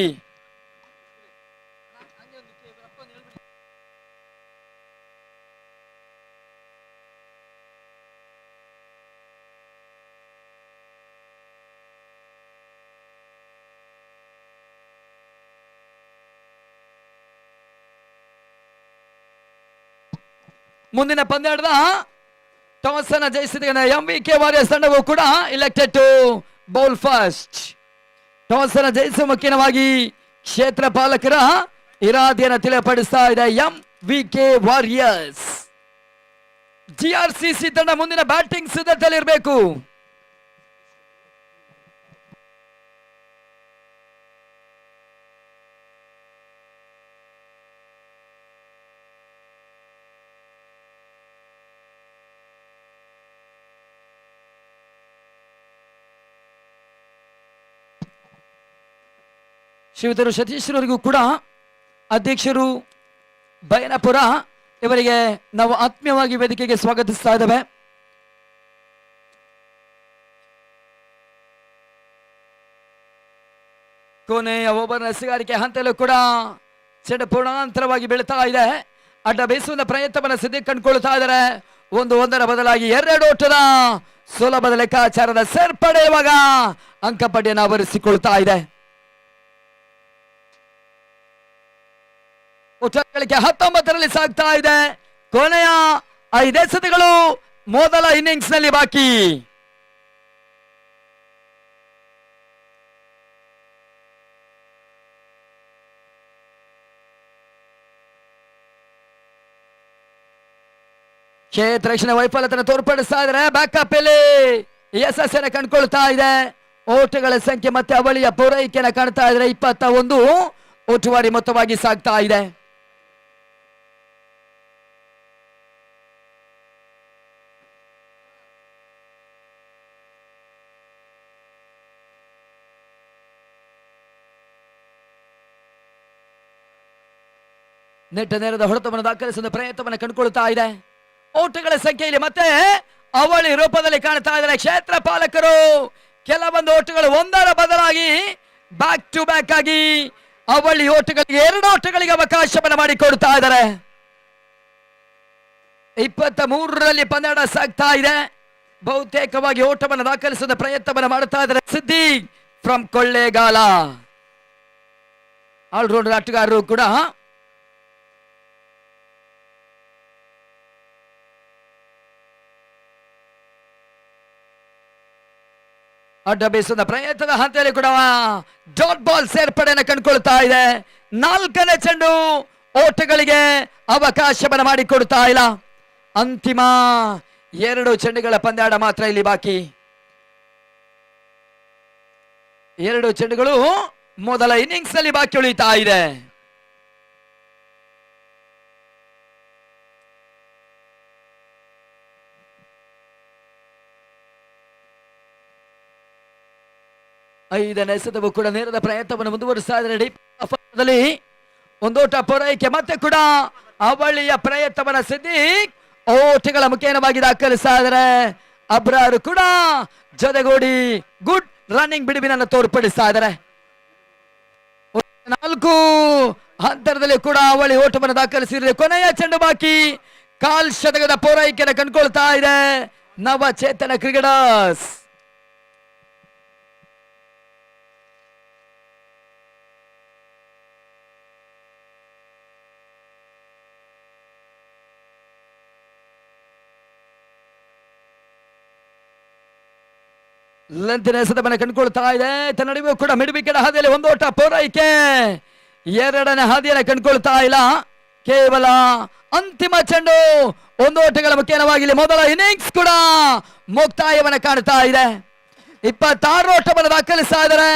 ಮುಂದಿನ ಪಂದ್ಯಾಟದ ಟಾಸ್ ಅನ್ನು ಜಯಿಸಿದ ಎಂವಿಕೆ ವಾರಿಯರ್ಸ್ ತಂಡವು ಕೂಡ elected to bowl first. Toss ಅನ್ನು ಜಯಿಸುವ ಮುಖ್ಯವಾಗಿ ಕ್ಷೇತ್ರ ಪಾಲಕರ ಇರಾದೆಯನ್ನು ತಿಳಿಯಪಡಿಸ್ತಾ ಇದೆ ಎಂವಿಕೆ ವಾರಿಯರ್ಸ್. ಜಿಆರ್ಸಿಸಿ ತಂಡ ಮುಂದಿನ ಬ್ಯಾಟಿಂಗ್ ಸಿದ್ಧತೆಯಲ್ಲಿರಬೇಕು. ಶ್ರೀಯುತರು ಸತೀಶ್ವರರಿಗೂ ಕೂಡ ಅಧ್ಯಕ್ಷರು ಬೈನಪುರ ಇವರಿಗೆ ನಾವು ಆತ್ಮೀಯವಾಗಿ ವೇದಿಕೆಗೆ ಸ್ವಾಗತಿಸ್ತಾ ಇದ್ದೇವೆ. ಕೊನೆಯ ಓವರ್ ಎಸೆಗಾರಿಕೆ ಹಂತದಲ್ಲೂ ಕೂಡ ಚೆಂಡು ಪೂರ್ಣಾಂತರವಾಗಿ ಬೀಳ್ತಾ ಇದೆ. ಅಡ್ಡ ಬೇಯಿಸುವ ಪ್ರಯತ್ನವನ್ನು ಸಿದ್ಧಿಕ್ ಕಂಡುಕೊಳ್ತಾ ಇದ್ದಾರೆ. 1-1ರ ಬದಲಾಗಿ 2 ಓಟದ ಸುಲಭದ ಲೆಕ್ಕಾಚಾರದ ಸೇರ್ಪಡೆ ಇವಾಗ ಅಂಕಪಟ್ಟಿಯನ್ನು ಆವರಿಸಿಕೊಳ್ತಾ ಇದೆ. ಗಳಿಕೆ 19ರಲ್ಲಿ ಸಾಗ್ತಾ ಇದೆ. ಕೊನೆಯ 5 ಎಸೆತಗಳು ಮೊದಲ ಇನ್ನಿಂಗ್ಸ್ ನಲ್ಲಿ ಬಾಕಿ. ಕ್ಷೇತ್ರ ರಕ್ಷಣೆ ವೈಫಲ್ಯತೆಯನ್ನು ತೋರ್ಪಡಿಸ್ತಾ ಇದ್ದಾರೆ. ಬ್ಯಾಕಪ್ ಅಲ್ಲಿ ಯಶಸ್ಸನ್ನು ಕಂಡುಕೊಳ್ತಾ ಇದೆ. ಓಟಗಳ ಸಂಖ್ಯೆ ಮತ್ತೆ ಅವಳಿಯ ಪೂರೈಕೆಯನ್ನು ಕಾಣ್ತಾ ಇದ್ದಾರೆ. 21 ಓಟುವಾರಿ ಮೊತ್ತವಾಗಿ ಸಾಗ್ತಾ ಇದೆ. ನೆಟ್ಟ ನೇರದ ಹೊಡೆತವನ್ನು ದಾಖಲಿಸುವ ಪ್ರಯತ್ನವನ್ನು ಕಂಡುಕೊಳ್ತಾ ಇದೆ. ಓಟಗಳ ಸಂಖ್ಯೆಯಲ್ಲಿ ಮತ್ತೆ ಅವಳಿ ರೂಪದಲ್ಲಿ ಕಾಣ್ತಾ ಇದ್ದಾರೆ ಕ್ಷೇತ್ರ ಪಾಲಕರು. ಕೆಲವೊಂದು ಓಟಗಳು ಒಂದರ ಬದಲಾಗಿ ಬ್ಯಾಕ್ ಟು ಬ್ಯಾಕ್ ಆಗಿ ಅವಳಿ ಓಟಗಳಿಗೆ 2 ಓಟಗಳಿಗೆ ಅವಕಾಶವನ್ನು ಮಾಡಿಕೊಡ್ತಾ ಇದ್ದಾರೆ. 23ರಲ್ಲಿ ಪಂದ್ಯಾಟ ಸಾಗ್ತಾ ಇದೆ. ಬಹುತೇಕವಾಗಿ ಓಟವನ್ನು ದಾಖಲಿಸುವ ಪ್ರಯತ್ನವನ್ನು ಮಾಡುತ್ತಾ ಇದ್ದಾರೆ ಸಿದ್ದಿಕ್ ಫ್ರಮ್ ಕೊಳ್ಳೇಗಾಲ. ಆಲ್ರೌಂಡರ್ ಆಟಗಾರರು ಕೂಡ ಅಡ್ಡ ಬೇಯಿಸುವ ಪ್ರಯತ್ನದ ಹಂತದಲ್ಲಿ ಕೂಡ ಡಾಟ್ ಬಾಲ್ ಸೇರ್ಪಡೆಯನ್ನು ಕಂಡುಕೊಳ್ತಾ ಇದೆ. 4ನೇ ಚೆಂಡು ಓಟಗಳಿಗೆ ಅವಕಾಶವನ್ನು ಮಾಡಿಕೊಡ್ತಾ ಇಲ್ಲ. ಅಂತಿಮ 2 ಚೆಂಡುಗಳ ಪಂದ್ಯಾಟ ಮಾತ್ರ ಇಲ್ಲಿ ಬಾಕಿ. 2 ಚೆಂಡುಗಳು ಮೊದಲ ಇನ್ನಿಂಗ್ಸ್ ನಲ್ಲಿ ಬಾಕಿ ಉಳಿತಾ ಇದೆ. ಐದನೇ ಎಸೆತವು ಕೂಡ ನೇರದ ಪ್ರಯತ್ನವನ್ನು ಮುಂದುವರಿಸ್ತಾ ಇದ್ದಾರೆ. ಒಂದೋಟ ಪೂರೈಕೆ ಮತ್ತೆ ಕೂಡ ಅವಳಿಯ ಪ್ರಯತ್ನವನ್ನ ಸಿದ್ದಿಕ್ ಓಟಗಳ ಮುಖೇನವಾಗಿ ದಾಖಲಿಸ್ತಾ ಇದ್ದಾರೆ. ಅಬ್ರಾರು ಕೂಡ ಜೊತೆಗೂಡಿ ಗುಡ್ ರನ್ನಿಂಗ್ ಬಿಡುವಿನನ್ನು ತೋರ್ಪಡಿಸ್ತಾ ಇದ್ದಾರೆ. 4 ಅಂತರದಲ್ಲಿ ಕೂಡ ಅವಳಿ ಓಟವನ್ನು ದಾಖಲಿಸಿದ್ರೆ ಕೊನೆಯ ಚೆಂಡು ಬಾಕಿ. ಕಾಲ್ ಶತಕದ ಪೂರೈಕೆಯನ್ನು ಕಂಡುಕೊಳ್ತಾ ಇದೆ ನವಚೇತನ ಕ್ರಿಕೆಟರ್ಸ್. ಲೆಂತಿನ ಎಸೆತವನ್ನು ಕಂಡುಕೊಳ್ತಾ ಇದೆ. ತನ್ನ ನಡುವೆ ಕೂಡ ಮಿಡ್ ವಿಕೆಟ್ ಹಾದಿಯಲ್ಲಿ ಒಂದೋಟ ಪೂರೈಕೆ. ಎರಡನೇ ಹಾದಿಯನ್ನು ಕಂಡುಕೊಳ್ತಾ ಇಲ್ಲ. ಕೇವಲ ಅಂತಿಮ ಚೆಂಡು ಒಂದೋಟಗಳ ಮುಖೇನವಾಗಿ ಮೊದಲ ಇನ್ನಿಂಗ್ಸ್ ಕೂಡ ಮುಕ್ತಾಯವನ್ನು ಕಾಣ್ತಾ ಇದೆ. 26 ಓಟವನ್ನು ದಾಖಲಿಸ್ತಾ ಇದ್ದಾರೆ.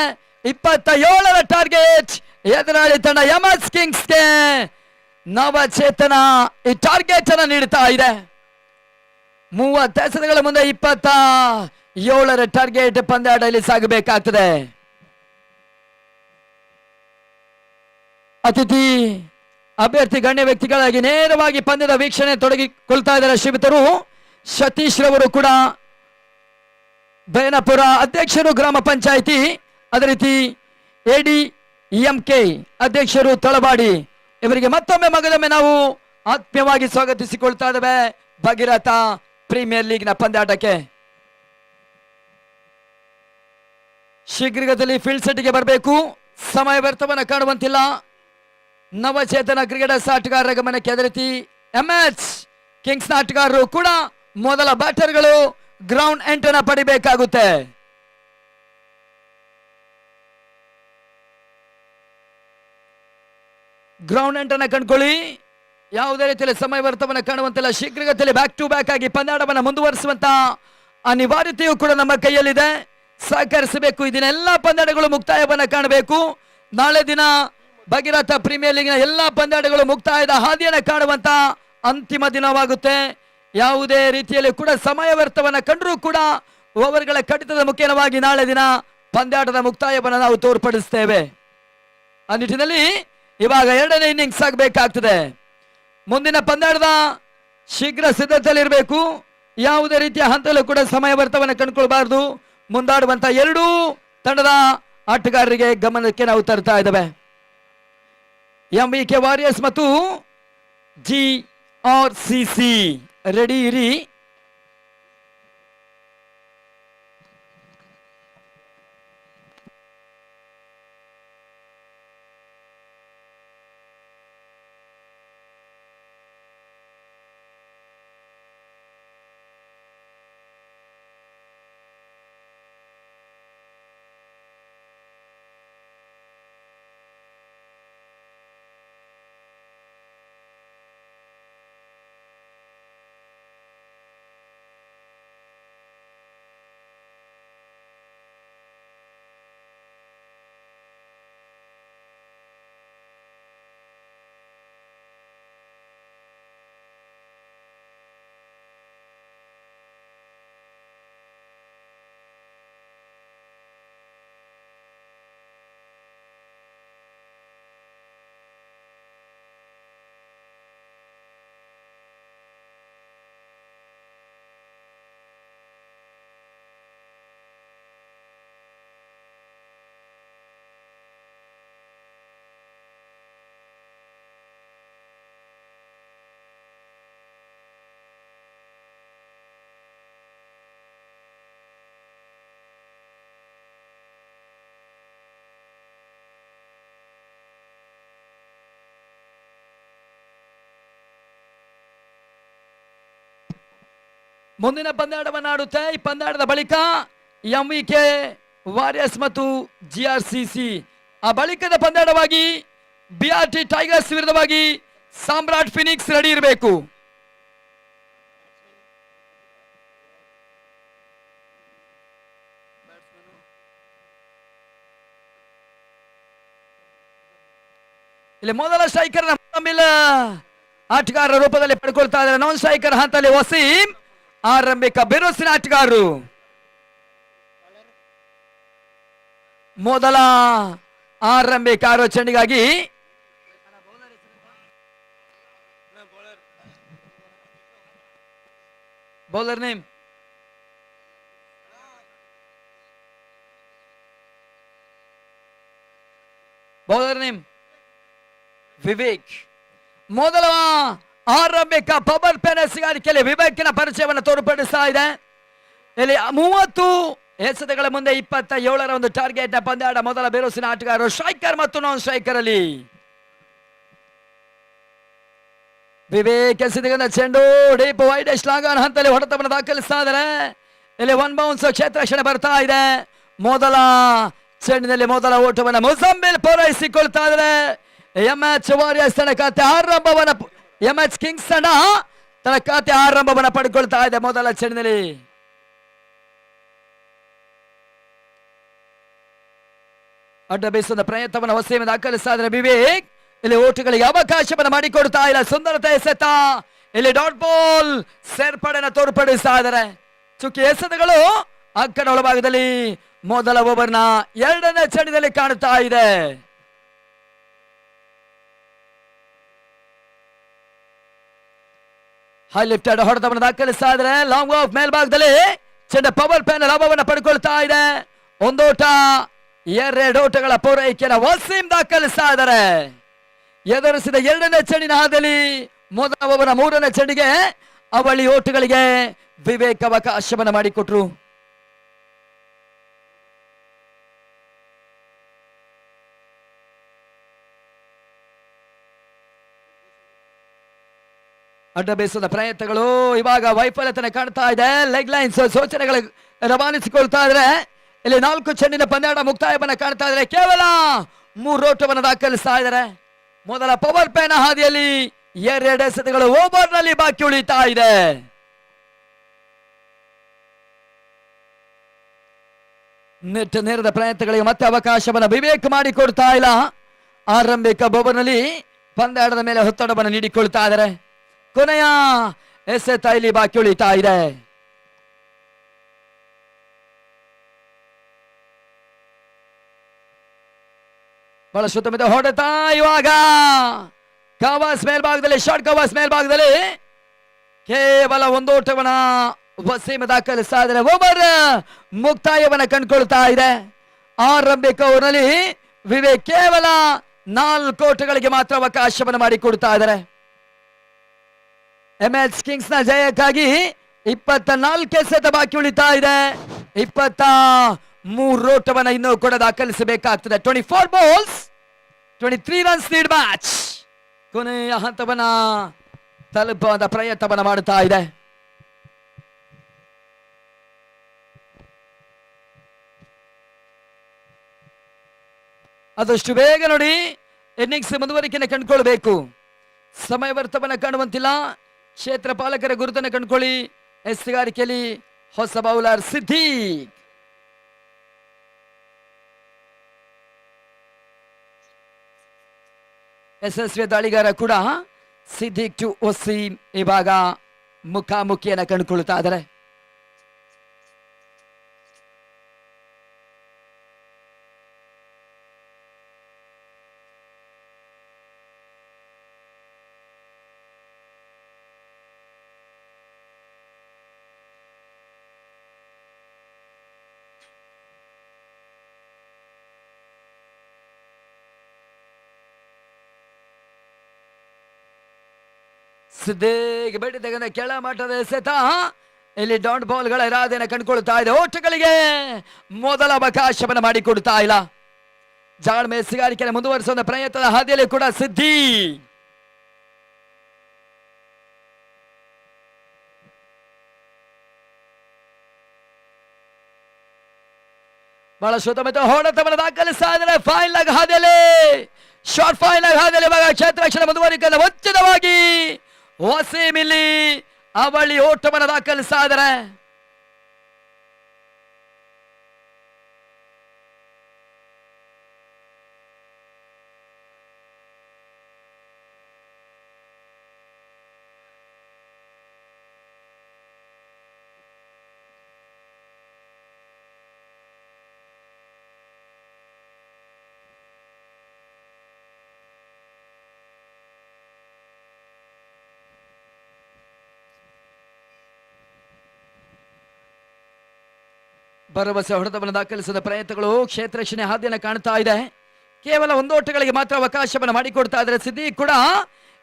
27ರ ಟಾರ್ಗೆಟ್ ಎದುರಾಳಿ ತಂಡ MS ಕಿಂಗ್ಸ್ಗೆ ನವಚೇತನ ಈ ಟಾರ್ಗೆಟ್ ಅನ್ನು ನೀಡುತ್ತಾ ಇದೆ. 30 ಎಸೆತಗಳ ಮುಂದೆ 27ರ ಟಾರ್ಗೆಟ್ ಪಂದ್ಯಾಟದಲ್ಲಿ ಸಾಗಬೇಕಾಗ್ತದೆ. ಅತಿಥಿ ಅಭ್ಯರ್ಥಿ ಗಣ್ಯ ವ್ಯಕ್ತಿಗಳಾಗಿ ನೇರವಾಗಿ ಪಂದ್ಯದ ವೀಕ್ಷಣೆ ತೊಡಗಿಕೊಳ್ತಾ ಇದ್ದಾರೆ ಶ್ರೀಯುತರು ಸತೀಶ್ ರವರು ಕೂಡ ಬೈನಪುರ ಅಧ್ಯಕ್ಷರು ಗ್ರಾಮ ಪಂಚಾಯಿತಿ, ಅದೇ ರೀತಿ ADMK ಅಧ್ಯಕ್ಷರು ತಳವಾಡಿ. ಇವರಿಗೆ ಮತ್ತೊಮ್ಮೆ ಮಗದೊಮ್ಮೆ ನಾವು ಆತ್ಮೀಯವಾಗಿ ಸ್ವಾಗತಿಸಿಕೊಳ್ತಾ ಇದ್ದೇವೆ ಭಗೀರಥ ಪ್ರೀಮಿಯರ್ ಲೀಗ್ನ ಪಂದ್ಯಾಟಕ್ಕೆ. ಶೀಘ್ರಗತಿಯಲ್ಲಿ ಫೀಲ್ಡ್ ಸೆಟ್ಗೆ ಬರಬೇಕು, ಸಮಯ ವ್ಯರ್ಥವನ್ನು ಕಾಣುವಂತಿಲ್ಲ. ನವಚೇತನ ಕ್ರಿಕೆಟರ್ಸ್ ಆಟಗಾರರ ಗಮನಕ್ಕೆ ಅದೇ ರೀತಿ MS ಕಿಂಗ್ಸ್ ಆಟಗಾರರು ಕೂಡ ಮೊದಲ ಬ್ಯಾಟರ್ಗಳು ಗ್ರೌಂಡ್ ಎಂಟನ್ನು ಪಡಿಬೇಕಾಗುತ್ತೆ. ಗ್ರೌಂಡ್ ಎಂಟನ್ನು ಕಂಡುಕೊಳ್ಳಿ. ಯಾವುದೇ ರೀತಿಯಲ್ಲಿ ಸಮಯ ವ್ಯರ್ಥವನ್ನು ಕಾಣುವಂತಿಲ್ಲ. ಶೀಘ್ರಗತಿಯಲ್ಲಿ ಬ್ಯಾಕ್ ಟು ಬ್ಯಾಕ್ ಆಗಿ ಪಂದ್ಯಾಟವನ್ನು ಮುಂದುವರಿಸುವಂತ ಅನಿವಾರ್ಯತೆಯೂ ಕೂಡ ನಮ್ಮ ಕೈಯಲ್ಲಿದೆ. ಸಹಕರಿಸಬೇಕು. ಇದನ್ನೆಲ್ಲ ಪಂದ್ಯಾಟಗಳು ಮುಕ್ತಾಯವನ್ನು ಕಾಣಬೇಕು. ನಾಳೆ ದಿನ ಭಗೀರಥ ಪ್ರೀಮಿಯರ್ ಲೀಗ್ನ ಎಲ್ಲಾ ಪಂದ್ಯಾಟಗಳು ಮುಕ್ತಾಯದ ಹಾದಿಯನ್ನು ಕಾಣುವಂತ ಅಂತಿಮ ದಿನವಾಗುತ್ತೆ. ಯಾವುದೇ ರೀತಿಯಲ್ಲಿ ಕೂಡ ಸಮಯ ವ್ಯರ್ಥವನ್ನು ಕಂಡರೂ ಕೂಡ ಓವರ್ಗಳ ಕಡಿತದ ಮುಖೇನವಾಗಿ ನಾಳೆ ದಿನ ಪಂದ್ಯಾಟದ ಮುಕ್ತಾಯವನ್ನು ನಾವು ತೋರ್ಪಡಿಸ್ತೇವೆ. ಆ ನಿಟ್ಟಿನಲ್ಲಿ ಇವಾಗ ಎರಡನೇ ಇನ್ನಿಂಗ್ಸ್ ಆಗಬೇಕಾಗ್ತದೆ. ಮುಂದಿನ ಪಂದ್ಯಾಟದ ಶೀಘ್ರ ಸಿದ್ಧತೆಯಲ್ಲಿರಬೇಕು. ಯಾವುದೇ ರೀತಿಯ ಹಂತದಲ್ಲೂ ಕೂಡ ಸಮಯ ವ್ಯರ್ಥವನ್ನು ಕಂಡುಕೊಳ್ಬಾರ್ದು. ಮುಂದಾಡುವಂತ ಎರಡೂ ತಂಡದ ಆಟಗಾರರಿಗೆ ಗಮನಕ್ಕೆ ನಾವು ತರ್ತಾ ಇದ್ದೇವೆ. MVK ವಾರಿಯರ್ಸ್ ಮತ್ತು GRCC ರೆಡಿ ಇರಿ. ಮುಂದಿನ ಪಂದ್ಯಾಟವನ್ನು ಆಡುತ್ತೆ. ಈ ಪಂದ್ಯಾಟದ ಬಳಿಕ MVK ವಾರಿಯರ್ಸ್ ಮತ್ತು GRCC. ಆ ಬಳಿಕದ ಪಂದ್ಯಾಟವಾಗಿ BRT ಟೈಗರ್ಸ್ ವಿರುದ್ಧವಾಗಿ ಸಾಮ್ರಾಟ್ ಫಿನಿಕ್ಸ್ ರೆಡಿ ಇರಬೇಕು. ಇಲ್ಲಿ ಮೊದಲ ಸ್ಟ್ರೈಕರ್ ಆಟಗಾರರ ರೂಪದಲ್ಲಿ ಪಡ್ಕೊಳ್ತಾ ಇದ್ದಾರೆ. ನಾನ್ ಸ್ಟ್ರೈಕರ್ ಹಂತದಲ್ಲಿ ವಸೀಂ, ಆರಂಭಿಕ ಬಿರುಸಿನ ಆಟಗಾರರು. ಮೊದಲ ಆರಂಭಿಕ ಆರೋ ಚೆಂಡಿಗಾಗಿ ಬೌಲರ್ ನೇಮ್ ವಿವೇಕ್. ಮೊದಲ ಆರಂಭಿಕ ಪವರ್ ಪ್ಲೇನ ಸಿಗಾರಿಕೆಯಲ್ಲಿ ವಿವೇಕಿನ ಪರಿಚಯವನ್ನು ತೋರ್ಪಡಿಸ್ತಾ ಇದೆ. ಇಲ್ಲಿ 30 ಎಸೆತಗಳ ಮುಂದೆ 27ರ ಒಂದು ಟಾರ್ಗೆಟ್ ನ ಪಂದ್ಯಾಟ. ಮೊದಲ ಬೇರೋಸಿನ ಆಟಗಾರರು ಸ್ಟ್ರೈಕರ್ ಮತ್ತು ನಾನ್ ಸ್ಟ್ರೈಕರ್ ಅಲ್ಲಿ ವಿವೇಕ್ ಎಸೆತಗೊಂಡ ಚೆಂಡು ಡೀಪ್ ವೈಡ್ ಲಾಂಗ್ ಹಂತದಲ್ಲಿ ಹೊಡೆತವನ್ನು ದಾಖಲಿಸ್ತಾ ಇದ್ದಾರೆ. ಇಲ್ಲಿ 1 ಬೌನ್ಸ್ ಕ್ಷೇತ್ರ ರಕ್ಷಣೆ ಬರ್ತಾ ಇದೆ. ಮೊದಲ ಚೆಂಡಿನಲ್ಲಿ ಮೊದಲ ಓಟವನ್ನು ಮುಜಾಮಿಲ್ ಪೂರೈಸಿಕೊಳ್ತಾ ಇದ್ದಾರೆ. ಎಂಎಚ್ ವಾರಿಯರ್ಸ್ ತನ್ನ ಖಾತೆ ಆರಂಭವನ್ನ ಎಂಎಚ್ ಕಿಂಗ್ಸ್ ತಂಡ ತನ್ನ ಖಾತೆ ಆರಂಭವನ್ನ ಪಡ್ಕೊಳ್ತಾ ಇದೆ. ಮೊದಲ ಚೆಂಡಿನಲ್ಲಿ ಅಡ್ಡ ಬೇಯಿಸುವ ಪ್ರಯತ್ನವನ್ನು ಹೊಸೇಮ ದಾಖಲಿಸ್ತಾ ಇದ್ದಾರೆ ವಿವೇಕ್. ಇಲ್ಲಿ ಓಟುಗಳಿಗೆ ಅವಕಾಶವನ್ನು ಮಾಡಿಕೊಡ್ತಾ ಇಲ್ಲ. ಸುಂದರತೆ ಎಸೆತ ಇಲ್ಲಿ ಡಾಟ್ ಬಾಲ್ ಸೇರ್ಪಡೆಯನ್ನು ತೋರ್ಪಡಿಸ್ತಾ ಇದ್ದಾರೆ. ಚುಕ್ಕಿ ಎಸೆತಗಳು ಅಕ್ಕನ ಒಳಭಾಗದಲ್ಲಿ ಮೊದಲ ಓವರ್ನ 2ನೇ ಚೆಂಡಿನಲ್ಲಿ ಕಾಣುತ್ತಾ ಇದೆ. ಹೈ ಲಿಫ್ಟೆಡ್ ಹೊಡೆತವನ್ನು ದಾಖಲಿಸ್ತಾ ಇದ್ದಾರೆ. ಲಾಂಗ್ ಆಫ್ ಮೇಲ್ಭಾಗದಲ್ಲಿ ಚೆಂಡು ಪವರ್ ಪ್ಲೇನ ಲಾಭವನ್ನು ಪಡ್ಕೊಳ್ತಾ ಇದೆ. ಒಂದೋಟ 2 ಓಟಗಳ ಪೂರೈಕೆಯನ್ನು ವಸೀಂ ದಾಖಲಿಸ್ತಾ ಇದ್ದಾರೆ. ಎದುರಿಸಿದ 2ನೇ ಚೆಂಡಿನ ಹಾದಿಯಲ್ಲಿ ಮೊದಲ ಓವರ್ನ 3ನೇ ಚೆಂಡಿಗೆ ಅವಳಿ ಓಟಗಳಿಗೆ ವಿವೇಕ್ ಅವಕಾಶವನ್ನು ಮಾಡಿಕೊಟ್ರು. ಅಡ್ಡ ಬೇಯಿಸದ ಪ್ರಯತ್ನಗಳು ಇವಾಗ ವೈಫಲ್ಯತೆ ಕಾಣ್ತಾ ಇದೆ. ಲೆಗ್ ಲೈನ್ಸ್ ಸೂಚನೆಗಳು ರವಾನಿಸಿಕೊಳ್ತಾ ಇದ್ರೆ ಇಲ್ಲಿ 4 ಚೆಂಡಿನ ಪಂದ್ಯಾಟ ಮುಕ್ತಾಯವನ್ನ ಕಾಣ್ತಾ ಇದ್ದಾರೆ. ಕೇವಲ 3 ಓಟವನ್ನು ದಾಖಲಿಸ್ತಾ ಇದ್ದಾರೆ. ಮೊದಲ ಪವರ್ ಪ್ಲೇನ ಹಾದಿಯಲ್ಲಿ 2 ಎಸೆತಗಳು ಓವರ್ ನಲ್ಲಿ ಬಾಕಿ ಉಳಿತಾ ಇದೆ. ನೆಟ್ ನೇರದ ಪ್ರಯತ್ನಗಳಿಗೆ ಮತ್ತೆ ಅವಕಾಶವನ್ನು ವಿವೇಕ್ ಮಾಡಿಕೊಡ್ತಾ ಇಲ್ಲ. ಆರಂಭಿಕ ಓವರ್ ನಲ್ಲಿ ಪಂದ್ಯಾಟದ ಮೇಲೆ ಒತ್ತಡವನ್ನು ನೀಡಿಕೊಳ್ತಾ ಇದ್ದಾರೆ. ಕೊನೆಯ ಎಸೆತ ಇಲ್ಲಿ ಬಾಕಿ ಉಳಿತಾ ಇದೆ. ಬಹಳ ಸುತ್ತಮುತ್ತ ಹೊಡೆತ ಇವಾಗ ಕವಾಸ್ ಮೇಲ್ಭಾಗದಲ್ಲಿ ಶಾರ್ಟ್ ಕವಾಸ್ ಮೇಲ್ಭಾಗದಲ್ಲಿ ಕೇವಲ 1 ಓಟವನ್ನ ವಸೀಮ ದಾಖಲಿಸ್ತಾ ಇದ್ದಾರೆ. ಓವರ್ ಮುಕ್ತಾಯವನ್ನ ಕಂಡುಕೊಳ್ತಾ ಇದೆ. ಆರಂಭಿಕ ಓವರ್ನಲ್ಲಿ ವಿವೇಕ್ ಕೇವಲ 4 ಓಟಗಳಿಗೆ ಮಾತ್ರ ಅವಕಾಶವನ್ನು ಮಾಡಿಕೊಡ್ತಾ ಇದ್ದಾರೆ. ಎಂಎಚ್ ಕಿಂಗ್ಸ್ ನ ಜಯಕ್ಕಾಗಿ 24 ಎಸೆತ ಬಾಕಿ ಉಳಿತಾ ಇದೆ. 23 ಓಟವನ್ನು ಇನ್ನೂ ಕೂಡ ದಾಖಲಿಸಬೇಕಾಗ್ತದೆ. 24 ಬಾಲ್ಸ್ 23 ರನ್ಸ್ ನೀಡ್ ಮ್ಯಾಚ್. ಕೊನೆಯ ಹಂತವನ್ನ ತಲುಪುವ ಪ್ರಯತ್ನವನ್ನು ಮಾಡುತ್ತಾ ಇದೆ. ಆದಷ್ಟು ಬೇಗ ನೋಡಿ ಇನ್ನಿಂಗ್ಸ್ ಮುಂದುವರಿಕೆಯನ್ನು ಕಂಡುಕೊಳ್ಬೇಕು. ಸಮಯ ವ್ಯರ್ಥವನ್ನು ಕಾಣುವಂತಿಲ್ಲ. ಕ್ಷೇತ್ರ ಪಾಲಕರ ಗುರುತನ್ನು ಕಂಡುಕೊಳ್ಳಿ. ಎಸ್ಗಾರಿಕೆಯಲ್ಲಿ ಹೊಸ ಬೌಲರ್ ಸಿದ್ದೀಕ್. ಯಶಸ್ವಿ ದಾಳಿಗಾರ ಕೂಡ ಸಿದ್ದೀಕ್ ಟು ವಸೀಂ ಇವಾಗ ಮುಖಾಮುಖಿಯನ್ನು ಕಂಡುಕೊಳ್ತಾ ಇದ್ದಾರೆ. ಸಿದ್ದೀಕ್ ಬೆಟ್ಟಿ ತೆಗೆದ ಕೆಳ ಮಟ್ಟದ ಎಸೆತ ಇಲ್ಲಿ ಡಾಟ್ ಬಾಲ್ಗಳ ಇರಾದೆಯನ್ನು ಕಂಡುಕೊಳ್ತಾ ಇದೆ. ಓಟಗಳಿಗೆ ಮೊದಲ ಅವಕಾಶವನ್ನು ಮಾಡಿಕೊಡ್ತಾ ಇಲ್ಲ. ಜಾಳ್ಮೆ ಸಿಗಾರಿಕೆಯನ್ನು ಮುಂದುವರಿಸುವ ಪ್ರಯತ್ನದ ಹಾದಿಯಲ್ಲಿ ಕೂಡ ಸಿದ್ದಿ. ಬಹಳ ಸುತ್ತಮುತ್ತ ಹೊಡೆತವನ್ನು ದಾಖಲಿಸ್ತಾ ಇದ್ದಾರೆ. ಫೈನ್ ಲೆಗ್ ಹಾದಿಯಲ್ಲಿ ಶಾರ್ಟ್ ಫೈನ್ ಲೆಗ್ ಹಾದಿಯಲ್ಲಿ ಇವಾಗ ಕ್ಷೇತ್ರ ರಕ್ಷಣೆ ಮುಂದುವರಿಕೆ ಉಚಿತವಾಗಿ ವಸೀಂ ಇಲ್ಲಿ ಅವಳಿ ಓಟವನ್ನು ದಾಖಲಿಸ್ತಾ ಇದ್ದಾರೆ. ಭರವಸೆ ಹೊಡೆತವನ್ನು ದಾಖಲಿಸಿದ ಪ್ರಯತ್ನಗಳು ಕ್ಷೇತ್ರ ರಕ್ಷಣೆ ಹಾದಿಯನ್ನು ಕಾಣ್ತಾ ಇದೆ. ಕೇವಲ ಒಂದು ಓಟಗಳಿಗೆ ಮಾತ್ರ ಅವಕಾಶವನ್ನು ಮಾಡಿಕೊಡ್ತಾ ಇದ್ದಾರೆ. ಸಿದ್ದಿ ಕೂಡ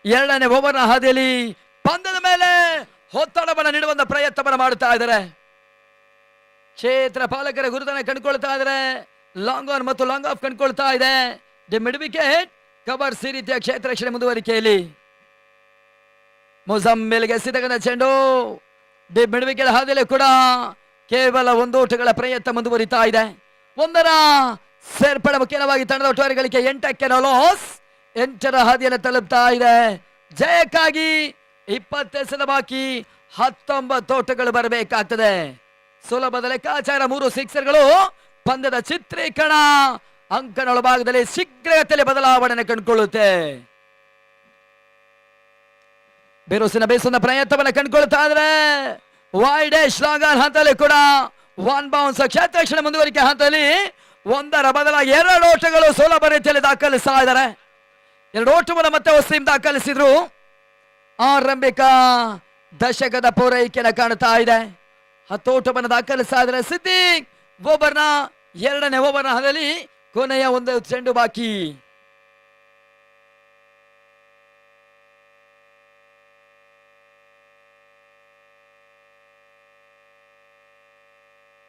ಎರಡನೇ ಓವರ್ನ ಹಾದಿಯಲ್ಲಿ ಪಂದ್ಯದ ಮೇಲೆ ಒತ್ತಡವನ್ನು ನೀಡುವಂತ ಪ್ರಯತ್ನವನ್ನು ಮಾಡುತ್ತಾ ಇದ್ದಾರೆ. ಕ್ಷೇತ್ರ ಪಾಲಕರ ಗುರುತನ್ನು ಕಂಡುಕೊಳ್ತಾ ಇದ್ದಾರೆ. ಲಾಂಗ್ ಆನ್ ಮತ್ತು ಲಾಂಗ್ ಆಫ್ ಕಂಡುಕೊಳ್ತಾ ಇದೆ. ಮಿಡ್ ವಿಕೆಟ್ ಕವರ್ಸ್ ಈ ರೀತಿಯ ಕ್ಷೇತ್ರ ರಕ್ಷಣೆ ಮುಂದುವರಿಕೆಯಲ್ಲಿ ಮೊಜಾಂಬಿಲ್ಗೆ ಸಿದ್ಧಗನ ಚೆಂಡು ಮಿಡ್ ವಿಕೆಟ್ ಹಾದಿಯಲ್ಲಿ ಕೂಡ ಕೇವಲ ಒಂದು ಓಟಗಳ ಪ್ರಯತ್ನ ಮುಂದುವರಿತಾ ಇದೆ. ಒಂದರ ಸೇರ್ಪಡೆ ಮುಖ್ಯವಾಗಿ ತಂಡದ ಒಟ್ಟಾರೆ ಗಳಿಕೆ 8ಕ್ಕೆ ಲಾಸ್. 8ರ ಹಾದಿಯನ್ನು ತಲುಪ್ತಾ ಇದೆ. ಜಯಕ್ಕಾಗಿ 20 ಎಸೆದ ಬಾಕಿ 19 ಓಟಗಳು ಬರಬೇಕಾಗ್ತದೆ. ಸುಲಭದ ಲೆಕ್ಕಾಚಾರ 3 ಸಿಕ್ಸರ್ಗಳು. ಪಂದ್ಯದ ಚಿತ್ರೀಕರಣ ಅಂಕಣ ಭಾಗದಲ್ಲಿ ಶೀಘ್ರಗತಿಯಲ್ಲಿ ಬದಲಾವಣೆ ಕಂಡುಕೊಳ್ಳುತ್ತೆ. ಬಿರುಸಿನ ಬೇಸುವ ಪ್ರಯತ್ನವನ್ನು ಕಂಡುಕೊಳ್ತಾ ಇದ್ರೆ ವೈಡ್ ಲಾಂಗ್ ಆನ್ ಹಂತದಲ್ಲಿ ಕೂಡ 1 ಬೌನ್ಸ್. ಕ್ಷೇತ್ರ ರಕ್ಷಣೆ ಮುಂದುವರಿಕೆ ಹಂತದಲ್ಲಿ ಒಂದರ ಬದಲಾಗಿ 2 ಓಟಗಳು ಸುಲಭ ರೀತಿಯಲ್ಲಿ ದಾಖಲಿಸ್ತಾ ಇದ್ದಾರೆ. 2 ಓಟವನ್ನು ಮತ್ತೆ ವಸೀಂ ದಾಖಲಿಸಿದ್ರು. ಆರಂಭಿಕ ದಶಕದ ಪೂರೈಕೆಯನ್ನು ಕಾಣ್ತಾ ಇದೆ. 10 ಓಟವನ್ನು ದಾಖಲಿಸ್ತಾ ಇದ್ದಾರೆ ಸಿದ್ದಿಕ್. ಓವರ್ನ 2ನೇ ಓವರ್ನ ಹಂತದಲ್ಲಿ ಕೊನೆಯ ಒಂದು ಚೆಂಡು ಬಾಕಿ.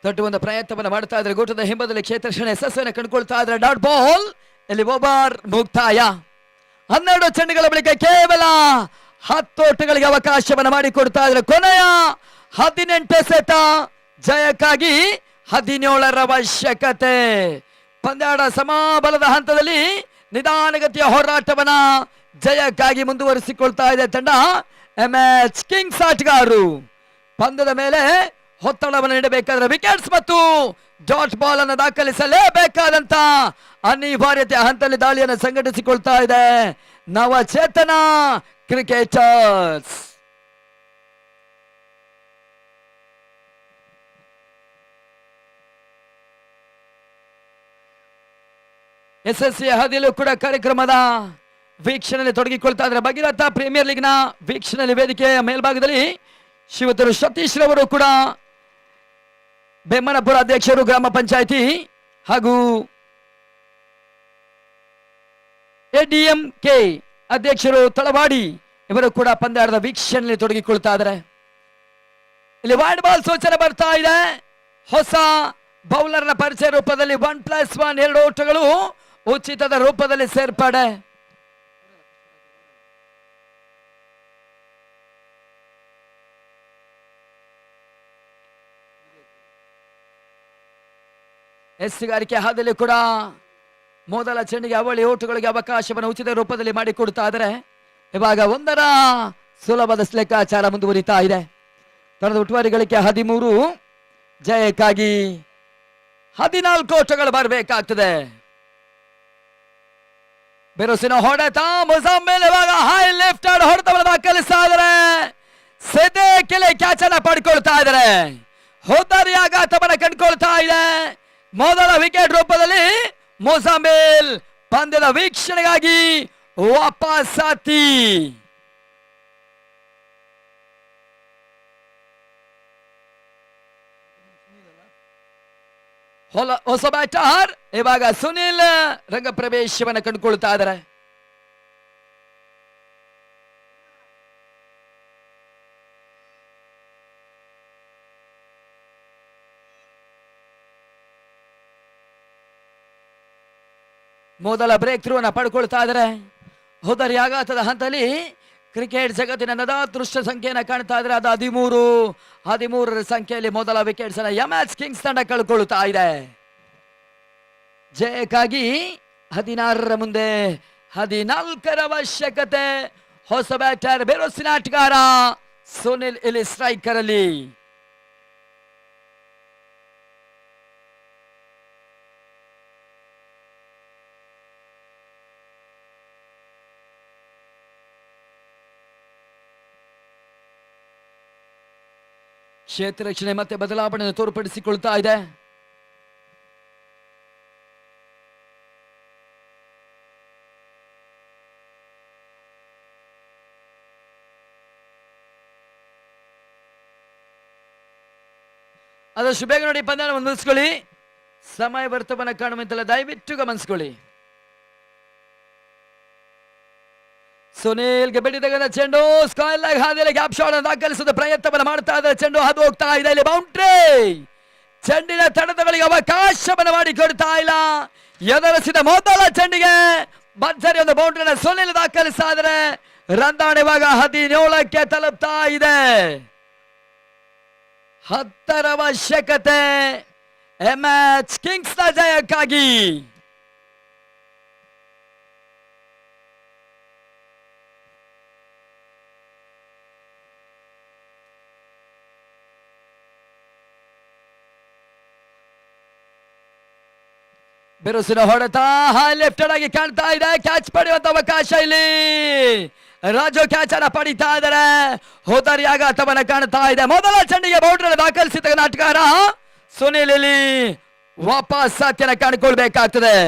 ತಟ್ಟುವಂತ ಪ್ರಯತ್ನವನ್ನು ಮಾಡ್ತಾ ಇದ್ರೆ ಗೋಟದ ಹಿಂಬದಲ್ಲಿ ಕ್ಷೇತ್ರ ರಕ್ಷಣೆ ಯಶಸ್ಸನ್ನು ಕಂಡುಕೊಳ್ತಾ ಇದ್ರೆ ಡಾಟ್ ಬಾಲ್. ಇಲ್ಲಿ ಓವರ್ ಮುಕ್ತಾಯ. 12 ಚೆಂಡುಗಳ ಬಳಿಕ ಕೇವಲ 10 ಓಟಗಳಿಗೆ ಅವಕಾಶವನ್ನು ಮಾಡಿಕೊಡ್ತಾ ಇದ್ರೆ ಕೊನೆಯ 18 ಎಸೆತ ಜಯಕ್ಕಾಗಿ 17ರ ಅವಶ್ಯಕತೆ. ಪಂದ್ಯಾಟ ಸಮಬಲದ ಹಂತದಲ್ಲಿ ನಿಧಾನಗತಿಯ ಹೋರಾಟವನ್ನ ಜಯಕ್ಕಾಗಿ ಮುಂದುವರಿಸಿಕೊಳ್ತಾ ಇದೆ ತಂಡ. MH ಕಿಂಗ್ಸ್ ಆಟಗಾರರು ಪಂದ್ಯದ ಮೇಲೆ ಒತ್ತಡವನ್ನು ನೀಡಬೇಕಾದ್ರೆ ವಿಕೆಟ್ಸ್ ಮತ್ತು ಡಾಟ್ ಬಾಲ್ ಅನ್ನು ದಾಖಲಿಸಲೇಬೇಕಾದಂತ ಅನಿವಾರ್ಯತೆ ಹಂತದಲ್ಲಿ ದಾಳಿಯನ್ನು ಸಂಘಟಿಸಿಕೊಳ್ತಾ ಇದೆ ನವಚೇತನ ಕ್ರಿಕೆಟರ್ಸ್. SSC ಹಾದಿಯಲ್ಲೂ ಕೂಡ ಕಾರ್ಯಕ್ರಮದ ವೀಕ್ಷಣೆಯಲ್ಲಿ ತೊಡಗಿಕೊಳ್ತಾ ಇದ್ದಾರೆ. ಭಗೀರಥ ಪ್ರೀಮಿಯರ್ ಲೀಗ್ ನ ವೀಕ್ಷಣೆ ವೇದಿಕೆಯ ಮೇಲ್ಭಾಗದಲ್ಲಿ ಶಿವತರು ಸತೀಶ್ ರವರು ಕೂಡ ಬೆಮ್ಮನಪುರ ಅಧ್ಯಕ್ಷರು, ಗ್ರಾಮ ಪಂಚಾಯಿತಿ ಹಾಗೂ ADMK ಅಧ್ಯಕ್ಷರು ತಳವಾಡಿ ಇವರು ಕೂಡ ಪಂದ್ಯಾಟದ ವೀಕ್ಷಣೆಯಲ್ಲಿ ತೊಡಗಿಕೊಳ್ತಾ ಇದ್ದಾರೆ. ಇಲ್ಲಿ ವೈಡ್ ಬಾಲ್ ಸೂಚನೆ ಬರ್ತಾ ಇದೆ. ಹೊಸ ಬೌಲರ್ನ ಪರಿಚಯ ರೂಪದಲ್ಲಿ 1+1 2 ಓಟಗಳು ಉಚಿತದ ರೂಪದಲ್ಲಿ ಸೇರ್ಪಡೆ. ಎಸ್ಸಿಗಾರಿಕೆ ಹಾದಿಯಲ್ಲಿ ಕೂಡ ಮೊದಲ ಚೆಂಡಿಗೆ ಅವಳಿ ಓಟಗಳಿಗೆ ಅವಕಾಶವನ್ನು ಉಚಿತ ರೂಪದಲ್ಲಿ ಮಾಡಿಕೊಡ್ತಾ ಇದ್ದಾರೆ. ಇವಾಗ 1ರ ಸುಲಭದ ಲೆಕ್ಕಾಚಾರ ಮುಂದುವರಿತಾ ಇದೆ. ತಂಡದ ಒಟ್ಟಾರೆ ಗಳಿಕೆ 13, ಜಯಕ್ಕಾಗಿ 14 ಓಟಗಳು ಬರಬೇಕಾಗ್ತದೆ. ಬಿರುಸಿನ ಹೊಡೆತ ಮೊಜಾಂಬಿಲ್ ಇವಾಗ ಹೈ ಲೆಫ್ಟ್ ಹ್ಯಾಂಡ್ ಹೊಡೆತವನ್ನು ದಾಖಲಿಸ್ತಾ ಇದ್ದಾರೆ. ಸೆದೆ ಕೆಲೆ ಕ್ಯಾಚ್ ಅನ್ನ ಪಡ್ಕೊಳ್ತಾ ಇದ್ದಾರೆ. ಹೋದಾರಿ ಆಘಾತವನ್ನು ಕಂಡುಕೊಳ್ತಾ ಇದೆ. ಮೊದಲ ವಿಕೆಟ್ ರೂಪದಲ್ಲಿ ಮೊಜಾಂಬಿಲ್ ಪಂದ್ಯದ ವೀಕ್ಷಣೆಗಾಗಿ ವಾಪಸಾತಿ. ಹೊಸ ಬ್ಯಾಟರ್ ಇವಾಗ ಸುನಿಲ್ ರಂಗ ಪ್ರವೇಶವನ್ನು ಕಂಡುಕೊಳ್ತಾ ಇದ್ದಾರೆ. ಮೊದಲ ಬ್ರೇಕ್ ಥ್ರೂ ಅನ್ನ ಪಡ್ಕೊಳ್ತಾ ಇದ್ದಾರೆ. ಹೋದರಿ ಆಘಾತದ ಹಂತದಲ್ಲಿ ಕ್ರಿಕೆಟ್ ಜಗತ್ತಿನ ನದಾದೃಷ್ಟ ಸಂಖ್ಯೆಯನ್ನು ಕಾಣ್ತಾ ಇದ್ರೆ ಅದು 13ರ ಸಂಖ್ಯೆಯಲ್ಲಿ ಮೊದಲ ವಿಕೆಟ್ಸ್ ಅನ್ನ MH ಕಿಂಗ್ಸ್ ತಂಡ ಕಳ್ಕೊಳ್ತಾ ಇದೆ. ಜಯಕ್ಕಾಗಿ 16ರ ಮುಂದೆ 14ರ ಅವಶ್ಯಕತೆ. ಹೊಸ ಬ್ಯಾಟರ್ ಬೆರೋಸಿನ ಆಟಗಾರ ಸುನಿಲ್ ಇಲ್ಲಿ ಸ್ಟ್ರೈಕರ್ ಅಲ್ಲಿ. ಕ್ಷೇತ್ರ ರಕ್ಷಣೆ ಮತ್ತೆ ಬದಲಾವಣೆಯನ್ನು ತೋರ್ಪಡಿಸಿಕೊಳ್ತಾ ಇದೆ. ಆದಷ್ಟು ಬೇಗ ನೋಡಿ ಪಂದ್ಯ ಮುಗಿಸ್ಕೊಳ್ಳಿ. ಸಮಯ ವರ್ತಮಾನ ಕಾಣುವಂತೆಲ್ಲ ದಯವಿಟ್ಟು ಗಮನಿಸ್ಕೊಳ್ಳಿ. ಸುನೀಲ್ಗೆ ಬಿಡಿದ ಚೆಂಡು ಸ್ಕಾಲ್ ಹಾದಿಯಲ್ಲಿ ಗ್ಯಾಪ್ ಶಾಟ್ ದಾಖಲಿಸುವ ಪ್ರಯತ್ನವನ್ನು ಮಾಡ್ತಾ ಇದ್ದಾರೆ. ಚೆಂಡು ಹಾದು ಹೋಗ್ತಾ ಇದೆ, ಇಲ್ಲಿ ಬೌಂಡ್ರಿ. ಚೆಂಡಿನ ತಡೆತಗಳಿಗೆ ಅವಕಾಶವನ್ನು ಮಾಡಿಕೊಡ್ತಾ ಇಲ್ಲ. ಎದುರಿಸಿದ ಮೊದಲ ಚೆಂಡಿಗೆ ಭರ್ಜರಿ ಒಂದು ಬೌಂಡ್ರಿನ ಸುನೀಲ್ ದಾಖಲಿಸ್ತಾ ಇದ್ದಾರೆ. ರನ್ ಇವಾಗ 17ಕ್ಕೆ ತಲುಪ್ತಾ ಇದೆ. 10ರ ಅವಶ್ಯಕತೆ MH ಕಿಂಗ್ಸ್ ನ ಜಯಕ್ಕಾಗಿ. ಬಿರುಸಿನ ಹೊಡೆತ ಲೆಫ್ಟ್ ಆಗಿ ಕಾಣ್ತಾ ಇದೆ. ಕ್ಯಾಚ್ ಪಡೆಯುವಂತ ಅವಕಾಶ ಇಲ್ಲಿ. ರಾಜು ಕ್ಯಾಚ್ ಅನ್ನ ಪಡಿತಾ ಇದ್ದಾರೆ. ಹೋದರಿ ಆಘಾತವನ್ನ ಕಾಣ್ತಾ ಇದೆ. ಮೊದಲ ಚೆಂಡಿಗೆ ಬೌಂಡ್ರಿ ದಾಖಲಿಸಿದ ನಾಟಗಾರ ಸುನೀಲ್ ಇಲ್ಲಿ ವಾಪಸ್ ಸಾಧ್ಯನ ಕಾಣಿಕೊಳ್ಬೇಕಾಗ್ತದೆ.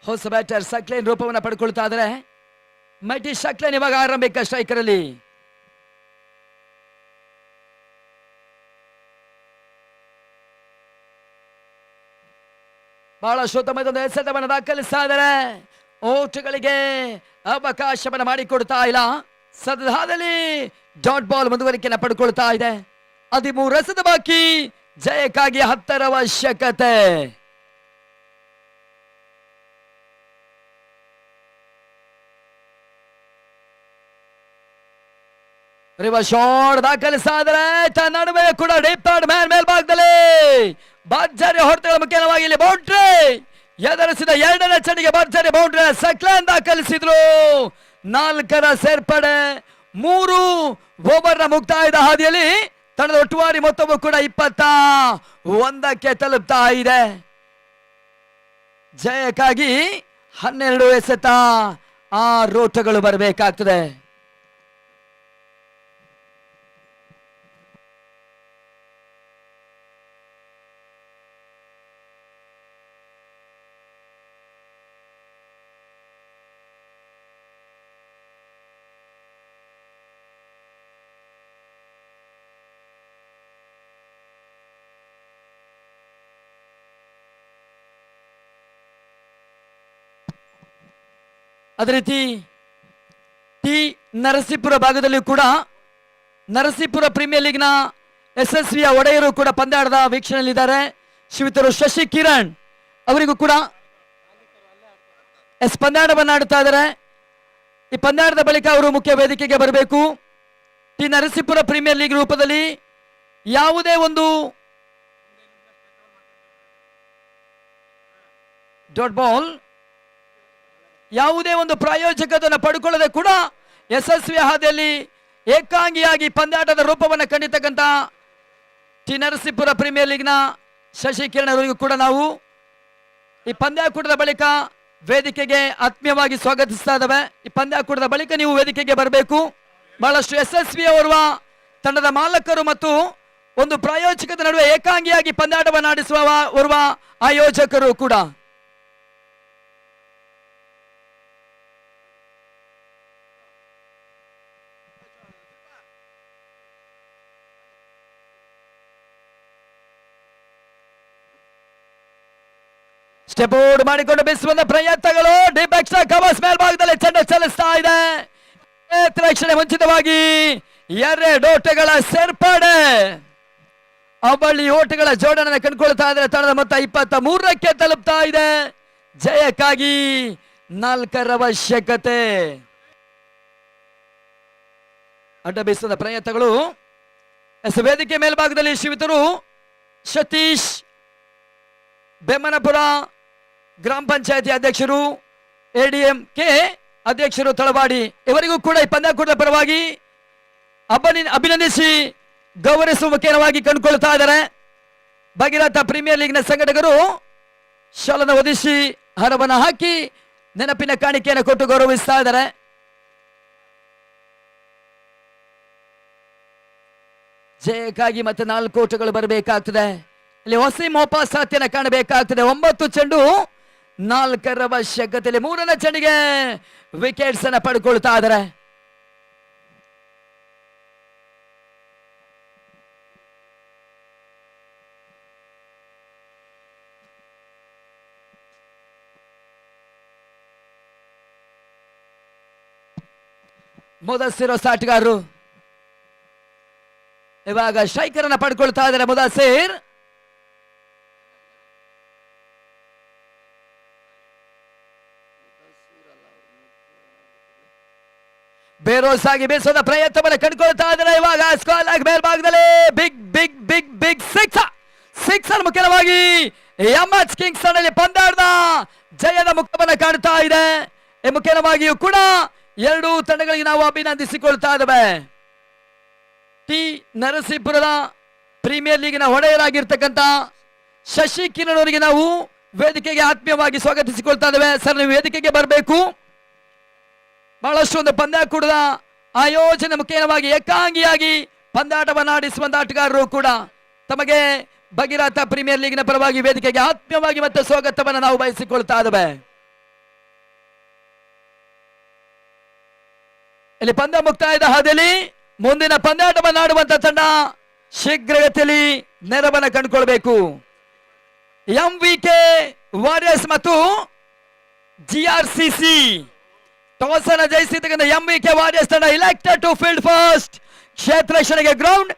ಹೊಸ ಬ್ಯಾಟರ್ ಸಕ್ಲೇನ್ ರೂಪವನ್ನು ಪಡ್ಕೊಳ್ತಾ ಇದ್ದಾರೆ. ಮೈಟಿ ಸಕ್ಲೇನ್ ಇವಾಗ ಆರಂಭಿಕ ಸ್ಟ್ರೈಕರ್ ಅಲ್ಲಿ. ಬಹಳಷ್ಟು ಉತ್ತಮವಾದ ಎಸೆತವನ್ನು ದಾಖಲಿಸ್ತಾ ಇದ್ದಾರೆ. ಓಟುಗಳಿಗೆ ಅವಕಾಶವನ್ನು ಮಾಡಿಕೊಡ್ತಾ ಇಲ್ಲ. ಸದ್ಯದಲ್ಲಿ ಡಾಟ್ ಬಾಲ್ ಮುಂದುವರಿಕೆಯನ್ನು ಪಡ್ಕೊಳ್ತಾ ಇದೆ. 13 ಎಸೆತ ಬಾಕಿ. ಜಯಕ್ಕಾಗಿ 10ರ ಅವಶ್ಯಕತೆ. ರಿವರ್ಸ್ ಶಾಟ್ ದಾಖಲಿಸ್ತಾ ಇದ್ದಾರೆ. ತನ್ನ ನಡುವೆ ಕೂಡ ಡೀಪ್ ಥರ್ಡ್ ಮ್ಯಾನ್ ಮೇಲ್ಭಾಗದಲ್ಲಿ ಭರ್ಜರಿ ಹೊಡೆತಗಳ ಮುಖ್ಯವಾಗಿ ಇಲ್ಲಿ ಬೌಂಡ್ರಿ. ಎದುರಿಸಿದ 2ನೇ ಚೆಂಡಿಗೆ ಭರ್ಜರಿ ಬೌಂಡ್ರಿ ಸಕ್ಲೇನ್ ದಾಖಲಿಸಿದ್ರು. 4ರ ಸೇರ್ಪಡೆ. 3 ಓವರ್ನ ಮುಕ್ತಾಯದ ಹಾದಿಯಲ್ಲಿ ತಂಡದ ಒಟ್ಟುವಾರಿ ಮೊತ್ತವು ಕೂಡ 21ಕ್ಕೆ ತಲುಪ್ತಾ ಇದೆ. ಜಯಕ್ಕಾಗಿ 12 ಎಸೆತ 6 ಓಟಗಳು ಬರಬೇಕಾಗ್ತದೆ. ಅದೇ ರೀತಿ ಟಿ ನರಸೀಪುರ ಭಾಗದಲ್ಲಿ ಕೂಡ ನರಸೀಪುರ ಪ್ರೀಮಿಯರ್ ಲೀಗ್ನ ಯಶಸ್ವಿಯ ಒಡೆಯರು ಕೂಡ ಪಂದ್ಯಾಟದ ವೀಕ್ಷಣೆಯಲ್ಲಿದ್ದಾರೆ. ಶ್ರೀಯುತರು ಶಶಿ ಕಿರಣ್ ಅವರಿಗೂ ಕೂಡ ಪಂದ್ಯಾಟವನ್ನು ಆಡುತ್ತಾ ಇದ್ದಾರೆ. ಈ ಪಂದ್ಯಾಟದ ಬಳಿಕ ಅವರು ಮುಖ್ಯ ವೇದಿಕೆಗೆ ಬರಬೇಕು. ಟಿ ನರಸೀಪುರ ಪ್ರೀಮಿಯರ್ ಲೀಗ್ ರೂಪದಲ್ಲಿ ಯಾವುದೇ ಒಂದು ಡಾಟ್ ಬಾಲ್ ಯಾವುದೇ ಒಂದು ಪ್ರಾಯೋಜಕತೆಯನ್ನು ಪಡ್ಕೊಳ್ಳದೆ ಕೂಡ ಯಶಸ್ವಿ ಹಾದಿಯಲ್ಲಿ ಏಕಾಂಗಿಯಾಗಿ ಪಂದ್ಯಾಟದ ರೂಪವನ್ನು ಕಂಡಿರ್ತಕ್ಕಂಥ ಟಿ ನರಸೀಪುರ ಪ್ರೀಮಿಯರ್ ಲೀಗ್ನ ಶಶಿ ಕಿರಣ್ ಅವರಿಗೂ ಕೂಡ ನಾವು ಈ ಪಂದ್ಯಾಕೂಟದ ಬಳಿಕ ವೇದಿಕೆಗೆ ಆತ್ಮೀಯವಾಗಿ ಸ್ವಾಗತಿಸ್ತಾ ಇದ್ದಾವೆ. ಈ ಪಂದ್ಯಾಕೂಟದ ಬಳಿಕ ನೀವು ವೇದಿಕೆಗೆ ಬರಬೇಕು. ಬಹಳಷ್ಟು ಯಶಸ್ವಿ ಓರ್ವ ತಂಡದ ಮಾಲಕರು ಮತ್ತು ಒಂದು ಪ್ರಾಯೋಜಕದ ನಡುವೆ ಏಕಾಂಗಿಯಾಗಿ ಪಂದ್ಯಾಟವನ್ನು ಆಡಿಸುವ ಓರ್ವ ಆಯೋಜಕರು ಕೂಡ. ಸ್ಟೆಪ್ ಔಟ್ ಮಾಡಿಕೊಂಡು ಬೀಸುವಂತ ಪ್ರಯತ್ನಗಳು. ಡೀಪ್ ಎಕ್ಸ್ಟ್ರಾ ಕವರ್ಸ್ ಮೇಲ್ಭಾಗದಲ್ಲಿ ಚೆಂಡು ಚಲಿಸ್ತಾ ಇದೆ. ರಕ್ಷಣೆ ಮುಂಚಿತವಾಗಿ 2 ಓಟಗಳ ಸೇರ್ಪಡೆ. ಅವಳಿ ಓಟಗಳ ಜೋಡಣೆ ಕಂಡುಕೊಳ್ತಾ ಇದ್ರೆ ತಂಡದ ಮೊತ್ತ 23ಕ್ಕೆ ತಲುಪ್ತಾ ಇದೆ. ಜಯಕ್ಕಾಗಿ 4ರ ಅವಶ್ಯಕತೆ. ಅಡ್ಡ ಬೀಸುವ ಪ್ರಯತ್ನಗಳು. ವೇದಿಕೆ ಮೇಲ್ಭಾಗದಲ್ಲಿ ಶ್ರೀಯುತರು ಸತೀಶ್ ಬೆಮ್ಮನಪುರ ಗ್ರಾಮ ಪಂಚಾಯತಿ ಅಧ್ಯಕ್ಷರು, ಎಡಿಎಂಕೆ ಅಧ್ಯಕ್ಷರು ತಳವಾಡಿ ಇವರಿಗೂ ಕೂಡ ಈ ಪಂದ್ಯಾಕೂಟದ ಪರವಾಗಿ ಅಭಿನಂದಿಸಿ ಗೌರವಿಸುವ ಮುಖೇನವಾಗಿ ಕಂಡುಕೊಳ್ತಾ ಇದ್ದಾರೆ. ಭಗೀರಥ ಪ್ರೀಮಿಯರ್ ಲೀಗ್ನ ಸಂಘಟಕರು ಶಾಲನ ಒದಿಸಿ ಹರವನ್ನು ಹಾಕಿ ನೆನಪಿನ ಕಾಣಿಕೆಯನ್ನು ಕೊಟ್ಟು ಗೌರವಿಸ್ತಾ ಇದ್ದಾರೆ. ಜಯಕ್ಕಾಗಿ ಮತ್ತೆ 4 ಓಟಗಳು ಬರಬೇಕಾಗ್ತದೆ. ಇಲ್ಲಿ ವಸೀಂ ಮೊಹಪಾಸ್ ಸಾಥ್ಯನ ಕಾಣಬೇಕಾಗ್ತದೆ. 9 ಚೆಂಡು 4 ಅವಶ್ಯಕತೆಯಲ್ಲಿ 3ನೇ ಚೆಂಡಿಗೆ ವಿಕೆಟ್ಸ್ ಅನ್ನ ಪಡ್ಕೊಳ್ತಾ ಇದ್ದಾರೆ. ಮುದಸ್ಸಿರೋ ಸಾಟಗಾರರು ಇವಾಗ ಸ್ಟ್ರೈಕರ್ ಅನ್ನ ಪಡ್ಕೊಳ್ತಾ ಇದ್ದಾರೆ. ಮುದಸ್ಸಿರ್ ಬೇರೋಸಾಗಿ ಬೀಸೋದ ಪ್ರಯತ್ನವನ್ನು ಕಂಡುಕೊಳ್ತಾ ಇದ್ದಾರೆ. ಇವಾಗ ಸ್ಕಾಲ್ ಆಗಿ ಮೇಲ್ಭಾಗದಲ್ಲಿ big big big big sixer ಮುಖ್ಯವಾಗಿ ಎಂಎಚ್ ಕಿಂಗ್ಸ್ ನಲ್ಲಿ ಪಂದ್ಯಾಟದ ಜಯದ ಮುಖವನ್ನು ಕಾಣ್ತಾ ಇದೆ. ಮುಖ್ಯವಾಗಿಯೂ ಕೂಡ 2 ತಂಡಗಳಿಗೆ ನಾವು ಅಭಿನಂದಿಸಿಕೊಳ್ತಾ ಇದ್ದೇವೆ. ಟಿ ನರಸೀಪುರದ ಪ್ರೀಮಿಯರ್ ಲೀಗಿನ ಒಡೆಯರಾಗಿರ್ತಕ್ಕಂಥ ಶಶಿ ಕಿರಣ್ ಅವರಿಗೆ ನಾವು ವೇದಿಕೆಗೆ ಆತ್ಮೀಯವಾಗಿ ಸ್ವಾಗತಿಸಿಕೊಳ್ತಾ ಇದ್ದೇವೆ. ಸರ್, ನೀವು ವೇದಿಕೆಗೆ ಬರಬೇಕು. ಬಹಳಷ್ಟು ಒಂದು ಪಂದ್ಯಾಕೂಟದ ಆಯೋಜನೆ ಮುಖ್ಯವಾಗಿ ಏಕಾಂಗಿಯಾಗಿ ಪಂದ್ಯಾಟವನ್ನು ಆಡಿಸುವಂತ ಆಟಗಾರರು ಕೂಡ ತಮಗೆ ಭಗೀರಥ ಪ್ರೀಮಿಯರ್ ಲೀಗಿನ ಪರವಾಗಿ ವೇದಿಕೆಗೆ ಆತ್ಮೀಯವಾಗಿ ಮತ್ತೆ ಸ್ವಾಗತವನ್ನು ನಾವು ಬಯಸಿಕೊಳ್ತಾ ಇದ್ದೇವೆ. ಇಲ್ಲಿ ಪಂದ್ಯ ಮುಕ್ತಾಯದ ಹಾದಿಯಲ್ಲಿ ಮುಂದಿನ ಪಂದ್ಯಾಟವನ್ನು ಆಡುವಂತ ತಂಡ ಶೀಘ್ರಗತಿಯಲ್ಲಿ ನೆರವನ್ನು ಕಂಡುಕೊಳ್ಬೇಕು. ಎಂವಿಕೆ ವಾರಿಯರ್ಸ್ ಮತ್ತು ಜಿಆರ್ಸಿಸಿ ಟಾಸ್ ಅನ್ನು ಜಯಿಸಿರ್ತಕ್ಕಂಥ ಎಂವಿಕೆ ವಾರಿಯರ್ಸ್ ತಂಡ ಇಲೆಕ್ಟೆಡ್ ಟು ಫೀಲ್ಡ್ ಫಸ್ಟ್. ಕ್ಷೇತ್ರ ರಕ್ಷಣೆಗೆ ಗ್ರೌಂಡ್